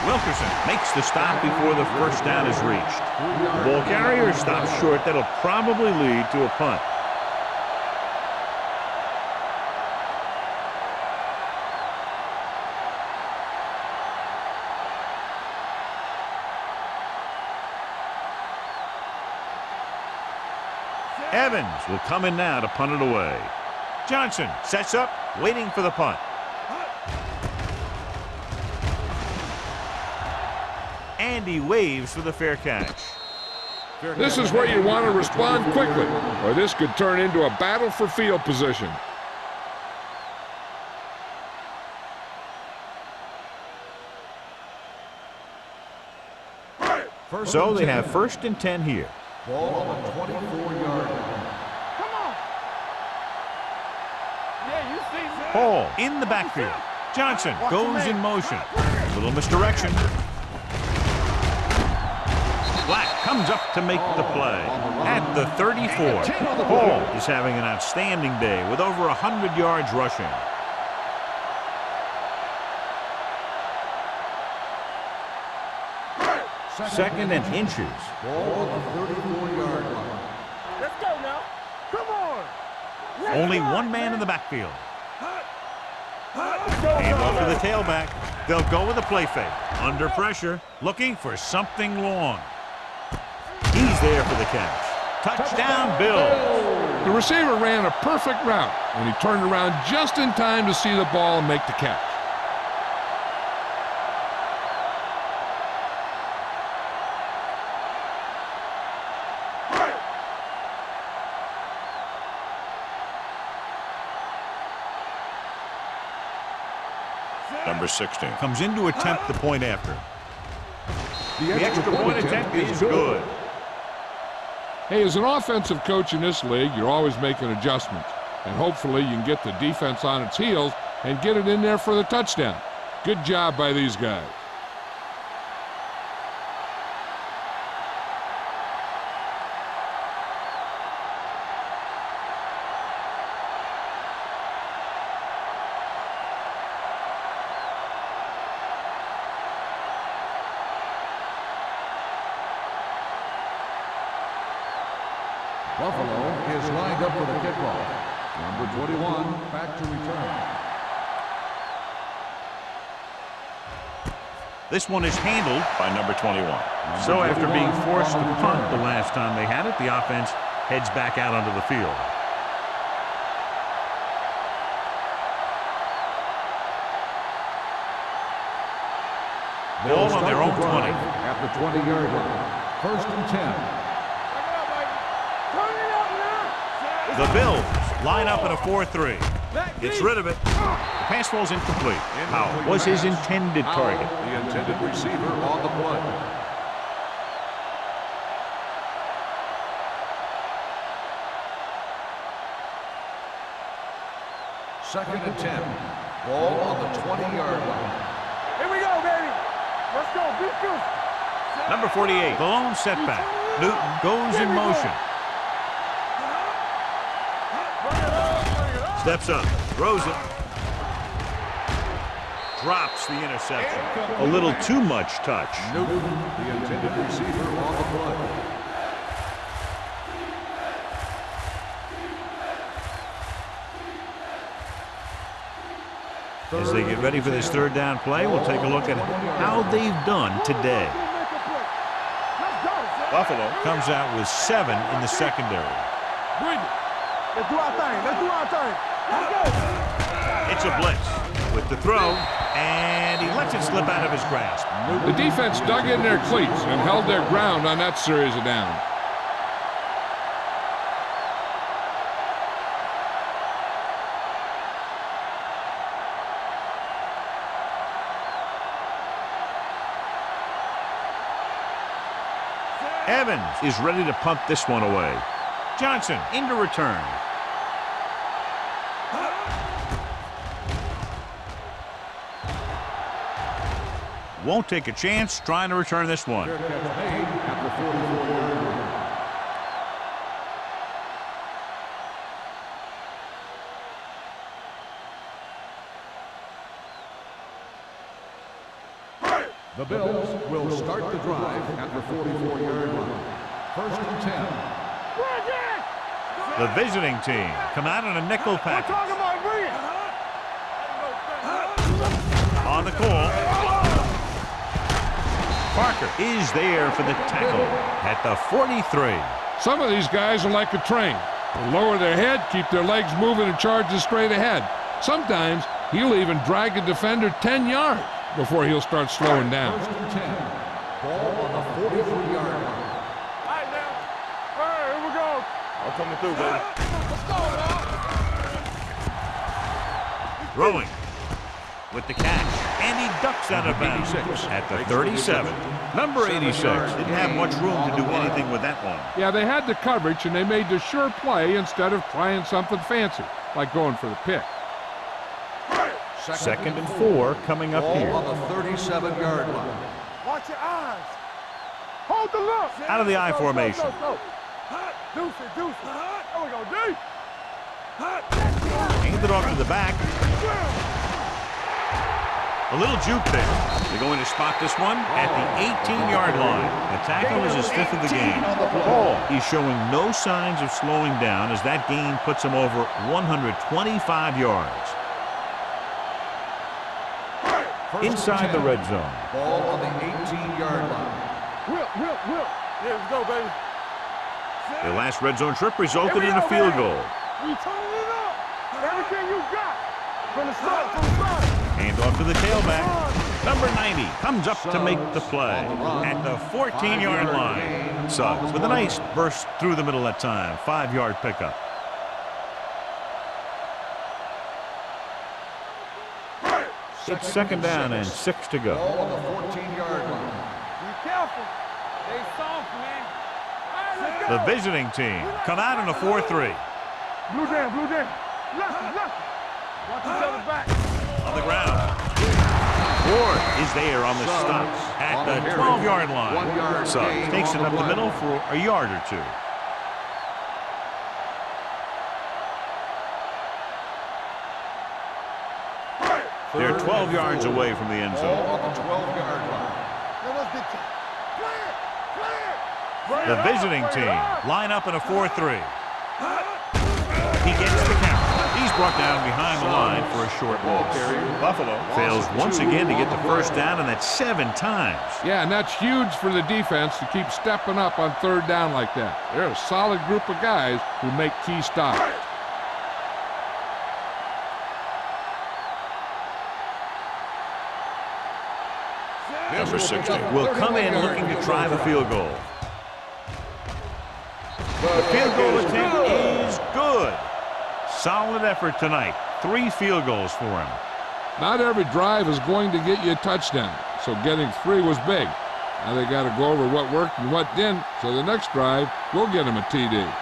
Wilkerson makes the stop before the first down is reached. The ball carrier stops short. That'll probably lead to a punt. Evans will come in now to punt it away. Johnson sets up, waiting for the punt. And he waves for the fair catch. This is where you want to respond quickly, or this could turn into a battle for field position. So they have 1st and 10 here. Ball on the 24-yard line. Come on. Yeah, you see that. Hall in the backfield. Johnson goes in motion. A little misdirection. Black comes up to make the play. At the 34, Paul is having an outstanding day with over 100 yards rushing. Second and inches. Ball on the 34-yard line. Let's go now. Come on. Only one man in the backfield. Hand off to the tailback. They'll go with a play fake. Under pressure, looking for something long. He's there for the catch. Touchdown, Bills. The receiver ran a perfect route, and he turned around just in time to see the ball and make the catch. Number 16 comes in to attempt the point after. The extra point attempt is good. Hey, as an offensive coach in this league, you're always making adjustments. And hopefully you can get the defense on its heels and get it in there for the touchdown. Good job by these guys. Buffalo is lined up for the kickoff. Number 21 back to return. This one is handled by number 21. So after being forced to punt the last time they had it, the offense heads back out onto the field. Ball on their own 20. At the 20-yard line. First and 10. The Bills line up in a 4-3. Gets rid of it. The pass falls incomplete. Powell was his intended target. The intended receiver on the play. Second and 10. Ball on the 20-yard line. Here we go, baby. Let's go. Beat you. Number 48, the lone setback. Newton goes in motion. Steps up, throws it. Drops the interception. A little too much touch. Newton, the intended receiver on the play. As they get ready for this third down play, we'll take a look at how they've done today. Buffalo comes out with 7 in the secondary. Let's do our thing. Let's do our thing. Let's go. It's a blitz with the throw, and he lets it slip out of his grasp. The defense dug in their cleats and held their ground on that series of downs. Evans is ready to punt this one away. Johnson into return. Won't take a chance trying to return this one. Fair catch made at the 44-yard line. The Bills will start the drive at the 44-yard line. First and 10. The visiting team come out in a nickel package. On the call. Parker is there for the tackle at the 43. Some of these guys are like a train. They lower their head, keep their legs moving, and charge straight ahead. Sometimes he'll even drag a defender 10 yards before he'll start slowing down. First and 10. Ball on the 43-yard line. All right, now. All right, here we go. I'm coming through, baby. Let's go, now. Throwing with the catch, and he ducks out of bounds at the 37. Number 86 didn't have much room to do anything with that one. Yeah, they had the coverage, and they made the sure play instead of trying something fancy, like going for the pick. 2nd and 4 coming up here. On the 37-yard line. Watch your eyes. Hold the look. Out of the I formation. Deuce it, deuce it. There we go, D. Handed off to the back. A little juke there. They're going to spot this one at the 18-yard line. The tackle is his 5th of the game. He's showing no signs of slowing down as that gain puts him over 125 yards. Inside the red zone. Ball on the 18-yard line. Whip. Yeah, let's go, baby. Their last red zone trip resulted in a field goal. We turning it up. Everything you got. From the start. Hand off to the tailback. Number 90 comes up to make the play at the 14-yard line. Suggs with a nice burst through the middle that time. 5-yard pickup. It's 2nd down and 6 to go. Ball on the 14-yard line. Be careful. Stay soft, man. The visiting team come out in a 4-3. Blue down. Left. Watch each other back. On the ground. Ward is there on the stop at the 12-yard line. Suggs takes it up the middle for a yard or 2. They're 12 yards away from the end zone. Ball on the 12-yard line. The visiting team line up in a 4-3. He gets the count. He's brought down behind the line for a short loss. Buffalo fails once again to get the first down, and that's 7 times. Yeah, and that's huge for the defense to keep stepping up on 3rd down like that. They're a solid group of guys who make key stops. Number 60 will come in looking to try the field goal. The field goal attempt is good. Solid effort tonight. 3 field goals for him. Not every drive is going to get you a touchdown, so getting 3 was big. Now they got to go over what worked and what didn't, so the next drive will get him a TD.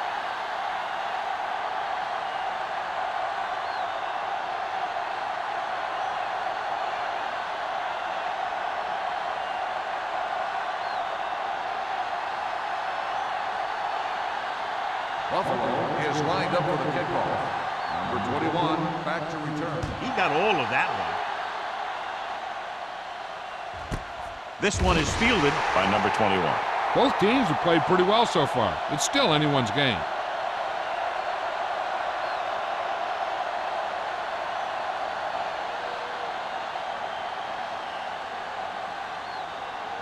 Buffalo is lined up for the kickoff. Number 21, back to return. He got all of that one. This one is fielded by number 21. Both teams have played pretty well so far. It's still anyone's game.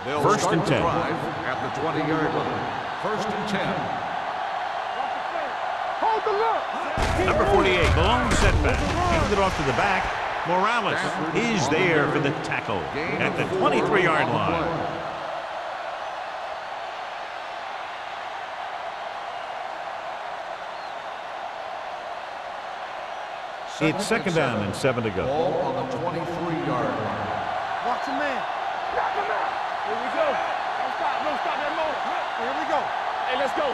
They'll 1st and 10. At the 20-yard line. 1st and 10. Hold the look. Number 48, the lone setback. Handed off to the back. Morales is there for the tackle at the 23-yard line. It's 2nd down and 7 to go. Ball on the 23-yard line. Watch your man. Knock him out. Here we go. Don't stop that motor. Here we go. Hey, let's go.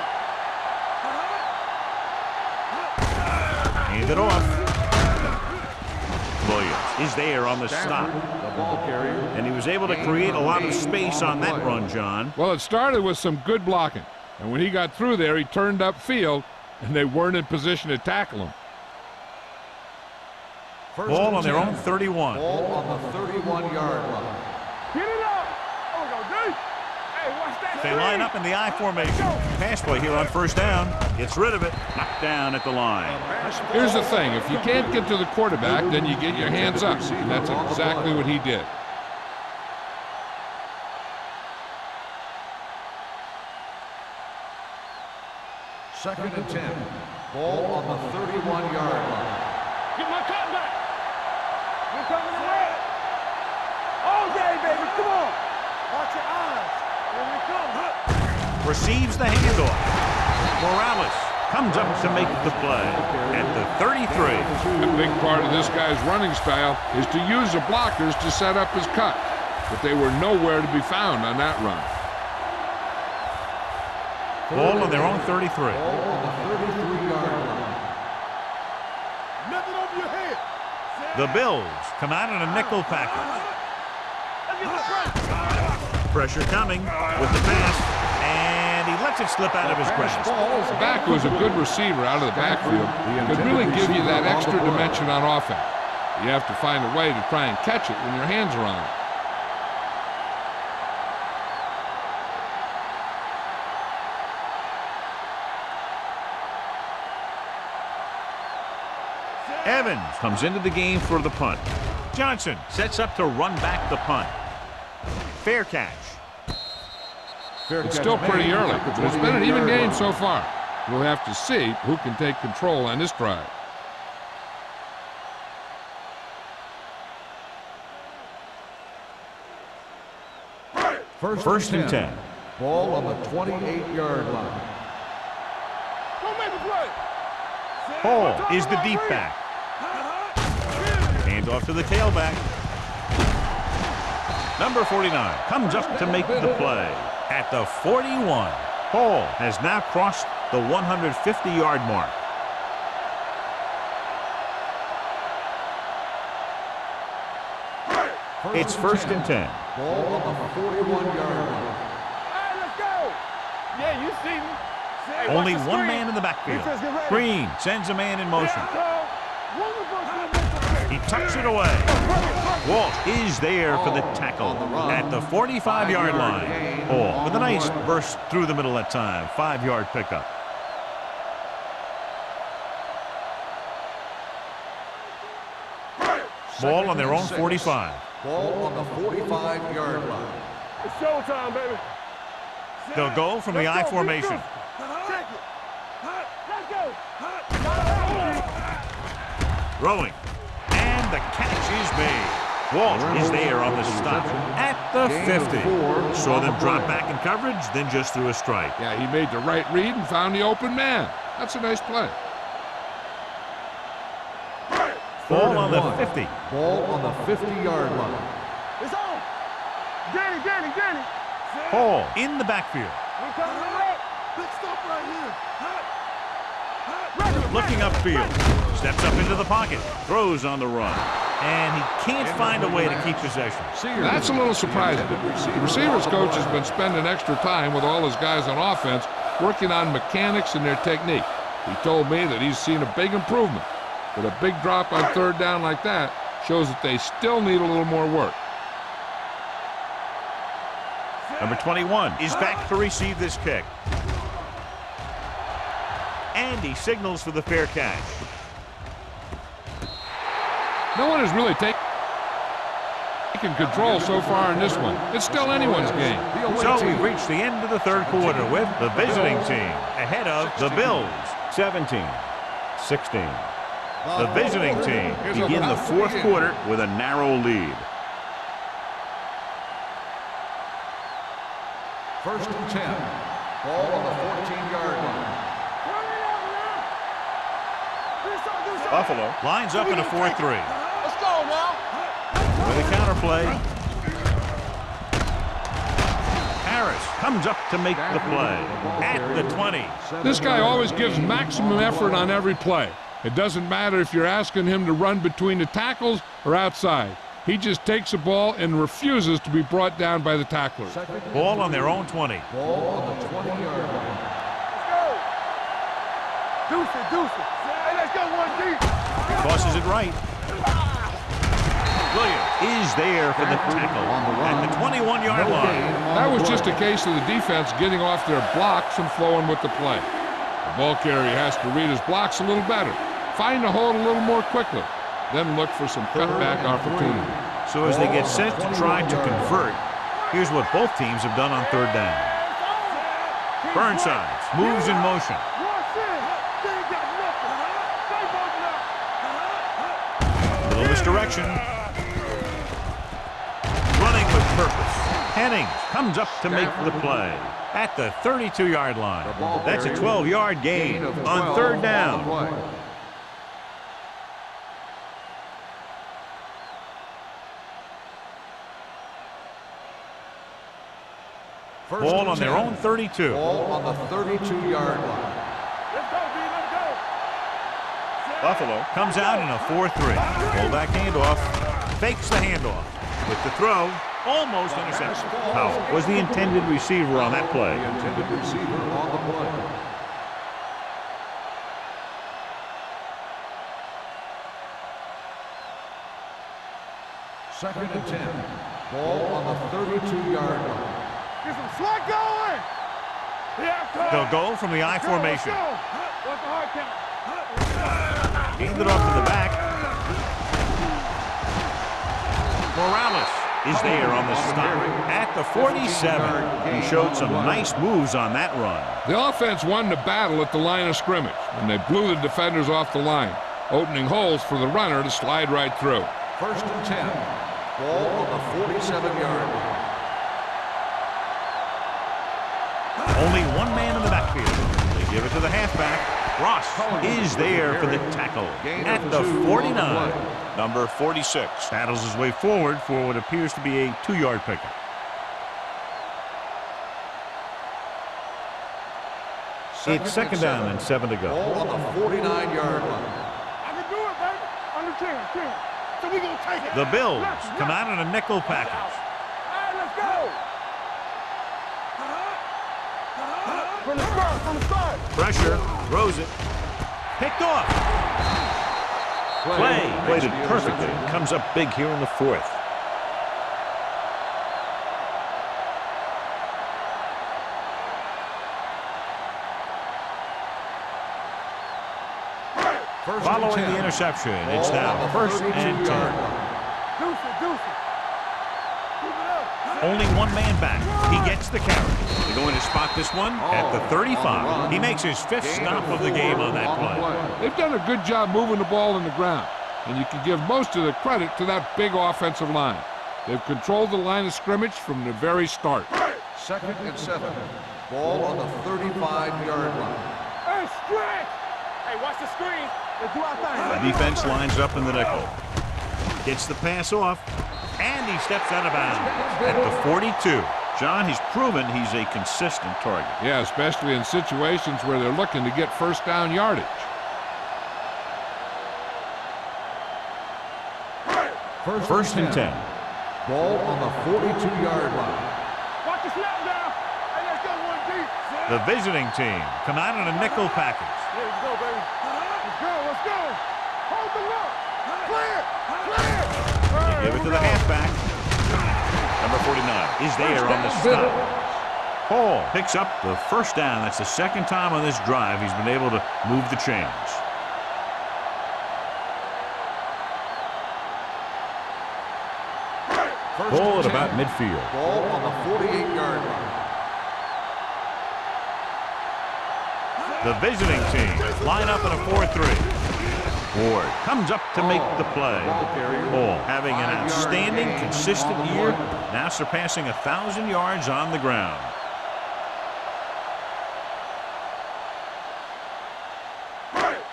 Hand it off. Williams is there on the stop. The ball carrier. And he was able to create a lot of space on that run, John. Well, it started with some good blocking, and when he got through there, he turned upfield, and they weren't in position to tackle him. Ball on their own 31. Ball on the 31-yard line. Get it up. Oh, we go, D. Hey, watch that. They line up in the I formation. Pass play here on 1st down. Gets rid of it. Knocked down at the line. Here's the thing. If you can't get to the quarterback, then you get your hands up, and that's exactly what he did. Second and 10. Ball on the 31-yard line. Get my cut back. We're coming to red. All day, baby. Come on. Watch your eyes. Here we come. Receives the handoff. Morales comes up to make the play at the 33. A big part of this guy's running style is to use the blockers to set up his cut, but they were nowhere to be found on that run. Ball on their own 33. Ball on the 33-yard line. Nothing over your head. The Bills come out in a nickel package. Pressure coming with the pass, and he lets it slip out of his grasp. The back was a good receiver out of the backfield. Could really give you that extra dimension on offense. You have to find a way to try and catch it when your hands are on it. Evans comes into the game for the punt. Johnson sets up to run back the punt. Fair catch. It's still pretty early, but it's been an even game so far. We'll have to see who can take control on this drive. First and 10. 10. Ball on the 28-yard line. Don't make a play. Hall is the deep back. Hand off to the tailback. Number 49 comes up to make the play at the 41. Hall has now crossed the 150-yard mark. It's first and 10. Ball on the 41-yard line. Hey, let's go. Yeah, you see me. Hey, watch Only the one screen. man in the backfield. Defense, get ready. Green sends a man in motion. He tucks it away. Walt is there for the tackle at the 45-yard line. Hall with a nice burst through the middle that time. 5-yard pickup. Ball on their own 45. Ball on the 45-yard line. It's showtime, baby. They'll go from the I formation. Check it. Let's go. Throwing. And the catch is made. Walt is there on the stop at the 50. Saw them drop back in coverage, then just threw a strike. Yeah, he made the right read and found the open man. That's a nice play. Ball on the 50. Ball on the 50-yard line. It's on. Danny. Hall in the backfield. We coming in. Big stop right here. Looking upfield. Steps up into the pocket. Throws on the run. And he can't find a way to keep possession. That's a little surprising. The receivers coach has been spending extra time with all his guys on offense working on mechanics and their technique. He told me that he's seen a big improvement. But a big drop on third down like that shows that they still need a little more work. Number 21 is back to receive this kick. And he signals for the fair catch. No one has really taken control so far in this one. It's still anyone's game. So we've reached the end of the third quarter with the visiting team ahead of the Bills, 17-16. The visiting team begin the fourth quarter with a narrow lead. First and 10. Ball on the 14-yard line. Buffalo lines up in a 4-3. Let's go now. With a counter play. Harris comes up to make the play at the 20. This guy always gives maximum effort on every play. It doesn't matter if you're asking him to run between the tackles or outside. He just takes the ball and refuses to be brought down by the tacklers. Ball on their own 20. Ball on the 20-yard line. Let's go. Deuce it. Hey, let's go one deep. Tosses it right. Williams is there for the tackle at the 21-yard line. That was just a case of the defense getting off their blocks and flowing with the play. The ball carrier has to read his blocks a little better, find the hold a little more quickly, then look for some cutback opportunity. So as they get set to try to convert, here's what both teams have done on third down. Burnside moves in motion. Little misdirection. Running with purpose. Hennings comes up to make the play at the 32-yard line. That's a 12-yard gain on third down. Ball on their own 32. Ball on the 32-yard line. Let's go, D. Let's go. Buffalo comes out in a 4-3. Fullback handoff. fakes the handoff. With the throw, almost intercepted. Powell was the intended receiver on that play. The intended receiver on the play. Second and 10. Ball on the 32-yard line. Get some slot going. They'll go from the I formation. What's the hard count? Gained it off to the back. Morales is there on the stop at the 47. He showed some nice moves on that run. The offense won the battle at the line of scrimmage, and they blew the defenders off the line, opening holes for the runner to slide right through. First and 10. Ball on the 47-yard line. Only one man in the backfield. They give it to the halfback. Ross is there for the tackle at the 49. Number 46 battles his way forward for what appears to be a 2-yard pickup. It's second down and 7 to go. Ball on the 49-yard line. I can do it, baby. Under 10. So we gonna take it. The Bills come out in a nickel package. All right, let's go. From the start. Pressure, throws it, picked off. Play played it perfectly. Comes up big here in the 4th. Following the interception, it's now first and 10. Deuce it. Keep it up. Only one man back. He gets the carry. They're going to spot this one at the 35. He makes his 5th stop of the game on that play. They've done a good job moving the ball in the ground, and you can give most of the credit to that big offensive line. They've controlled the line of scrimmage from the very start. Second and 7. Ball on the 35-yard line. Hey, stretch. Hey, watch the screen. Let's do our thing. The defense lines up in the nickel. Gets the pass off, and he steps out of bounds at the 42. John, he's proven he's a consistent target. Yeah, especially in situations where they're looking to get first down yardage. First and 10. Ball on the 42-yard line. Watch the snap down. Hey, let's go one deep. The visiting team come out in a nickel package. Here we go, baby. Let's go. Hold the look. Clear. Give it to the halfback. Number 49 is there on the stop. Paul picks up the first down. That's the second time on this drive he's been able to move the chains. Ball at about midfield. Ball on the 48-yard line. The visiting team line up in a 4-3. Ward comes up to make the play. Paul having an outstanding, consistent year, now surpassing 1,000 yards on the ground.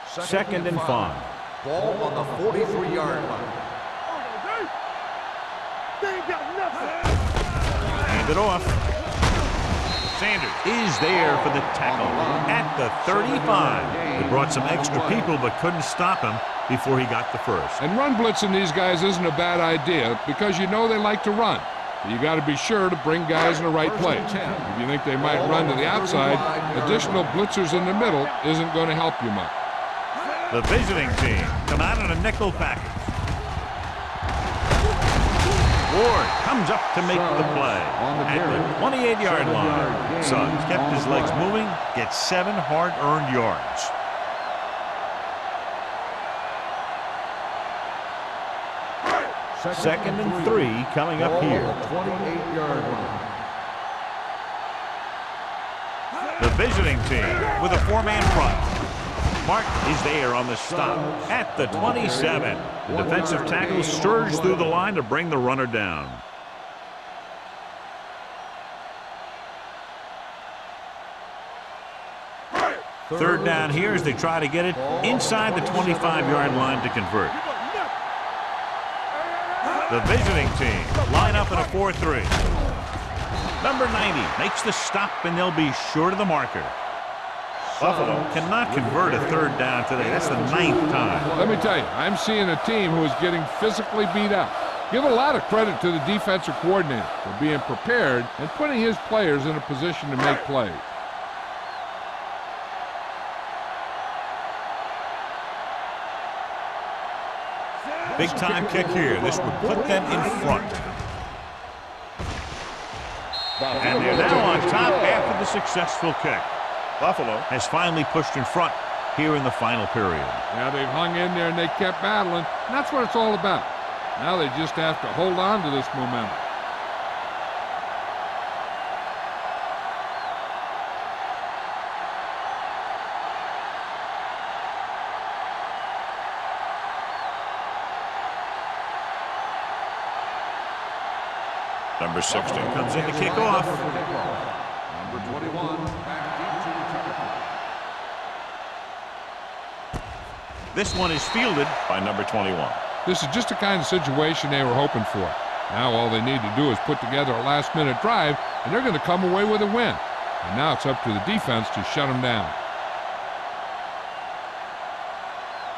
Second and 5. Ball on the 43-yard line. They ain't got nothing. Hand it off. Sanders is there for the tackle at the 35. They brought some extra people but couldn't stop him before he got the first. And run blitzing these guys isn't a bad idea because you know they like to run. You got to be sure to bring guys in the right place. If you think they might run to the outside, additional blitzers in the middle isn't going to help you much. The visiting team come out in a nickel package. Ward comes up to make the play at the 28-yard line. Suggs kept his legs moving, gets 7 hard-earned yards. Second and 3 coming up here. 28-yard line. The visiting team with a 4-man front. Martin is there on the stop at the 27. The defensive tackle surged through the line to bring the runner down. Third down here as they try to get it inside the 25-yard line to convert. The visiting team line up in a 4-3. Number 90 makes the stop, and they'll be short of the marker. Buffalo cannot convert a third down today. That's the 9th time. Let me tell you, I'm seeing a team who is getting physically beat up. Give a lot of credit to the defensive coordinator for being prepared and putting his players in a position to make plays. Big time kick here. This would put them in front. And they're now on top after the successful kick. Buffalo has finally pushed in front here in the final period. Yeah, they've hung in there and they kept battling. And that's what it's all about. Now they just have to hold on to this momentum. Number 16 comes in to kick off. Number 21, back deep to return. This one is fielded by number 21. This is just the kind of situation they were hoping for. Now all they need to do is put together a last-minute drive, and they're going to come away with a win. And now it's up to the defense to shut them down.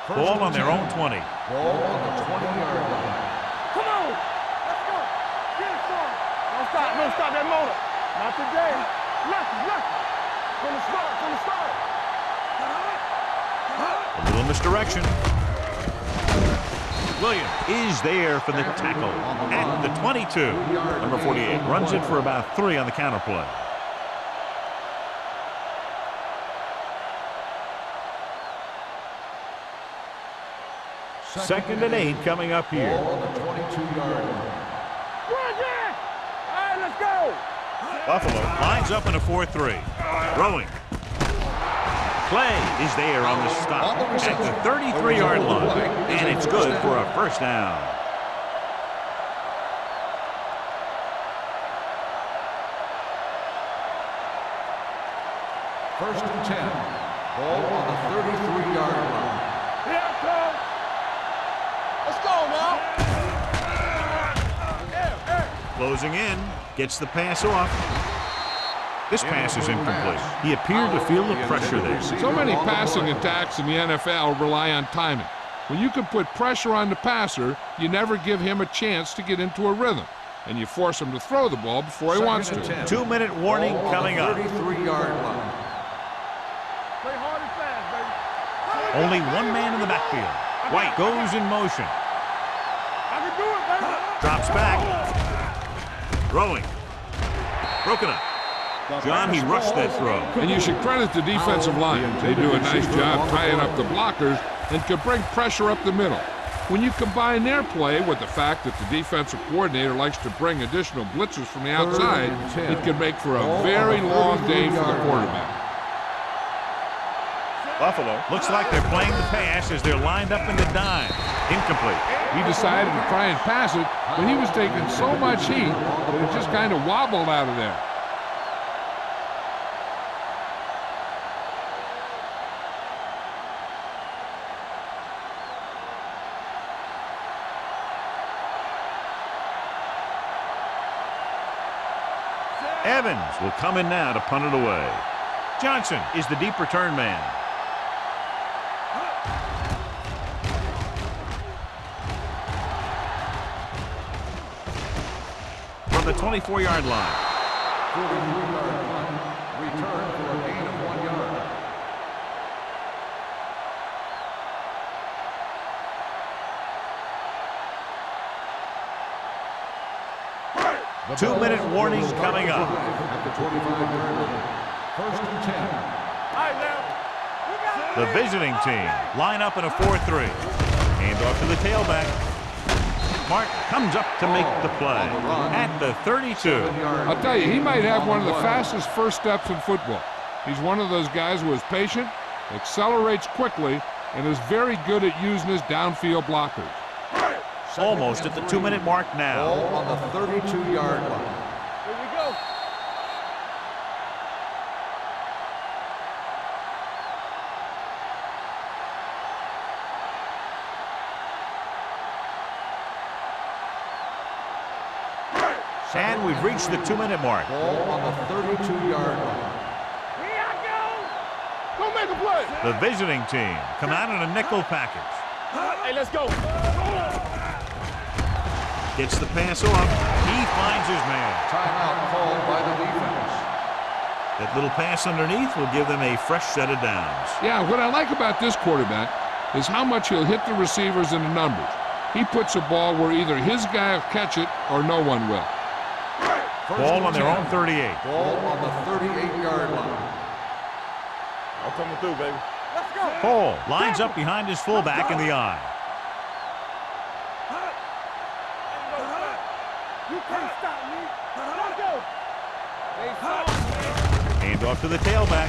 Ball on their own 20. Ball on the 20-yard line. Come on! Let's go! Get it, son! Don't stop that motor! Not today! Nothing! From the start! A little misdirection. Williams is there for the tackle at the 22. Number 48 runs it for about 3 on the counter play. Second and 8 coming up here. Ball on the 22-yard line. All right, let's go! Buffalo lines up in a 4-3. Throwing. Clay is there on the stop at the 33-yard line, and it's good for a first down. First and 10. Ball on the 33-yard line. Here I come! Let's go now! Closing in, gets the pass off. This pass is incomplete. He appeared to feel the pressure there. So many passing attacks in the NFL rely on timing. When you can put pressure on the passer, you never give him a chance to get into a rhythm, and you force him to throw the ball before he wants to. 2-minute warning coming up. 33-yard line. Play hard and fast, baby. Only one man in the backfield. White goes in motion. I can do it, baby. Drops back. Throwing. Broken up. John, he rushed that throw. And you should credit the defensive line. They do a nice job tying up the blockers and can bring pressure up the middle. When you combine their play with the fact that the defensive coordinator likes to bring additional blitzers from the outside, it can make for a very long day for the quarterback. Buffalo looks like they're playing the pass as they're lined up in the dime. Incomplete. He decided to try and pass it, but he was taking so much heat that it just kind of wobbled out of there. Evans will come in now to punt it away. Johnson is the deep return man. From the 24-yard line. 43-yard line. Return for a gain of 1 yard. The 2-minute warning coming up. At the 25-yard line. First and 10. All right, now. The visiting team line up in a 4-3. Hand off to the tailback. Martin comes up to make the play at the 32. I'll tell you, he might have one of the fastest first steps in football. He's one of those guys who is patient, accelerates quickly, and is very good at using his downfield blockers. Almost at the 2-minute mark now. Ball on the 32-yard line. Here we go. And we've reached the 2-minute mark. Ball on the 32-yard line. Here I go. Go make a play. The visiting team come out in a nickel package. Hey, let's go. Gets the pass off. He finds his man. Timeout called by the defense. That little pass underneath will give them a fresh set of downs. Yeah, what I like about this quarterback is how much he'll hit the receivers in the numbers. He puts a ball where either his guy will catch it or no one will. Ball on their own 38. Ball on the 38-yard line. I'm coming through, baby. Let's go. Hall lines up behind his fullback in the eye. You can't stop me. Let's go. Hand off to the tailback.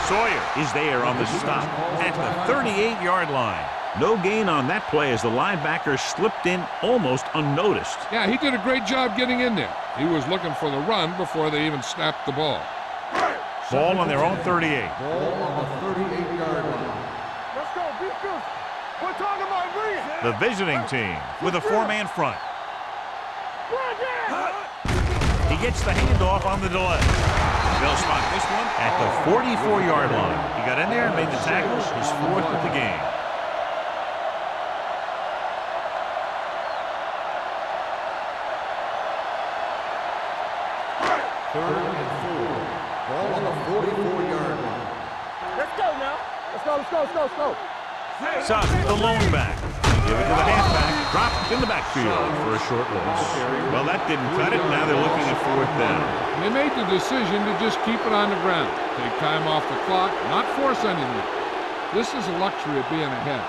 Sawyer is there on the stop at the 38-yard line. No gain on that play as the linebacker slipped in almost unnoticed. Yeah, he did a great job getting in there. He was looking for the run before they even snapped the ball. Ball on their own 38. Ball on the 38-yard line. Let's go. Be good. We're talking about bringing. The visiting team with a four-man front. He gets the handoff on the delay. They'll spot this one at the 44-yard line. He got in there and made the tackle, his fourth of the game. Third and 4. Ball on the 44-yard line. Let's go now. Let's go. Let's go. Let's go. Let's go. Son, the lone back. Give it to the halfback. Dropped in the backfield for a short loss. Well, that didn't cut it. Now they're looking at fourth down. They made the decision to just keep it on the ground. Take time off the clock, not force anything. This is a luxury of being ahead.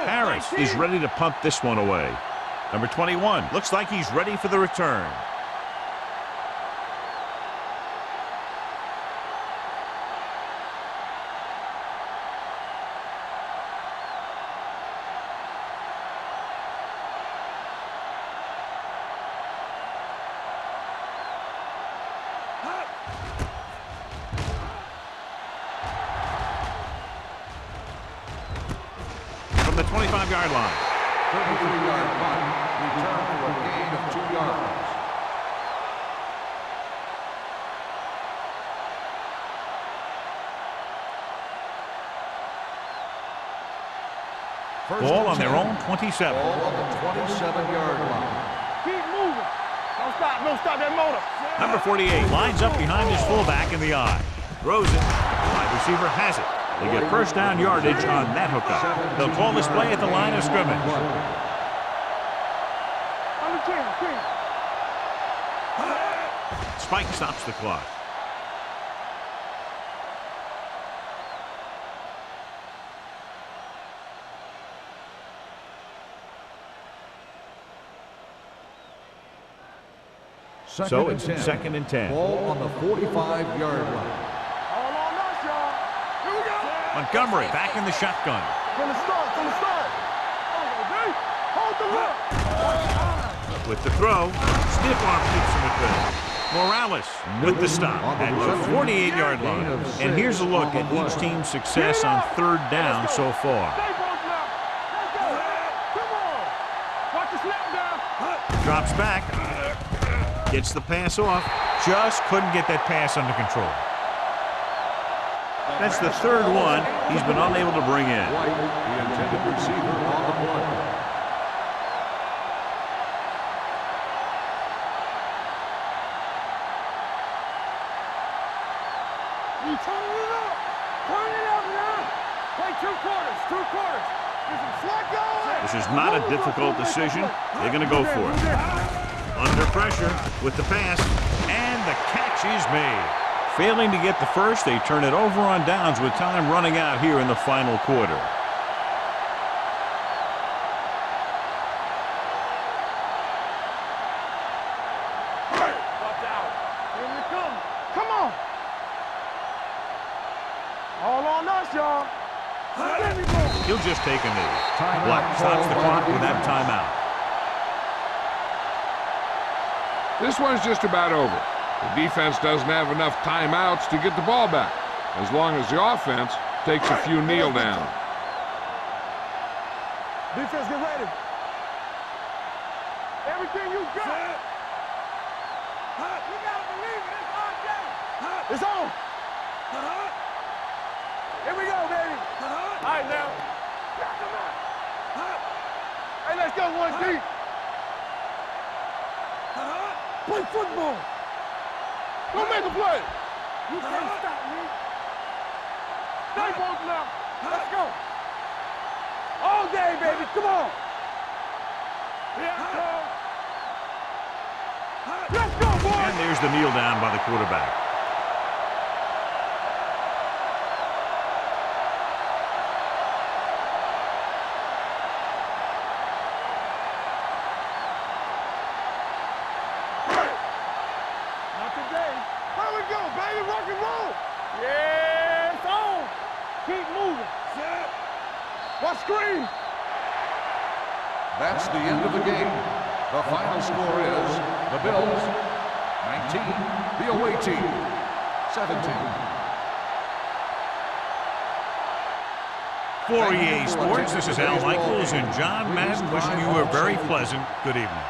Harris is ready to punt this one away. Number 21 looks like he's ready for the return. From the 25-yard line. 33-yard punt. Return for a gain of 2 yards. Ball on their own 27. Ball on the 27-yard line. Keep moving. Don't stop. Don't stop that motor. Number 48 lines up behind his fullback in the eye. Throws it. The wide receiver has it. They get first down yardage on that hookup. They'll call this play at the line of scrimmage. On the 10. Spike stops the clock. So it's second and 10. Ball on the 45-yard line. All on us, y'all. Here we go. Montgomery back in the shotgun. From the start. From the start. Hold the look. With the throw, stiff arm keeps him at bay. Morales with the stop at the 48-yard line. And here's a look at each team's success on third down so far. Stay both now. Let's go. Come on. Watch the snap down. Drops back. Gets the pass off. Just couldn't get that pass under control. That's the third one he's been unable to bring in. White, the intended receiver on the play. You turn it up. Turn it up now. Play 2 quarters. 2 quarters. There's some slack going. This is not a difficult decision. They're going to go for it. Under pressure with the pass, and the catch is made. Failing to get the first, they turn it over on downs with time running out here in the final quarter. Watch out. Here we come. Come on. All on us, y'all. Let me go. He'll just take a knee. Black stops the clock with that timeout. This one's just about over. The defense doesn't have enough timeouts to get the ball back, as long as the offense takes a few kneel downs. Defense, get ready. Everything you got. You gotta believe it. It's on. Here we go, baby. All right, now. Hey, let's go one deep. Play football. Go make a play. You can't stop me. Stay both now. Let's go. All day, baby. Come on. Here it comes. Let's go, boy. And there's the kneel down by the quarterback. Not today. There we go, baby. Rock and roll. Yeah, it's on. Keep moving. Set. Watch screen. That's the end of the game. The final score is the Bills 19, the away team 17. For EA Sports, this is Al Michaels and John Madden wishing you a very pleasant good evening.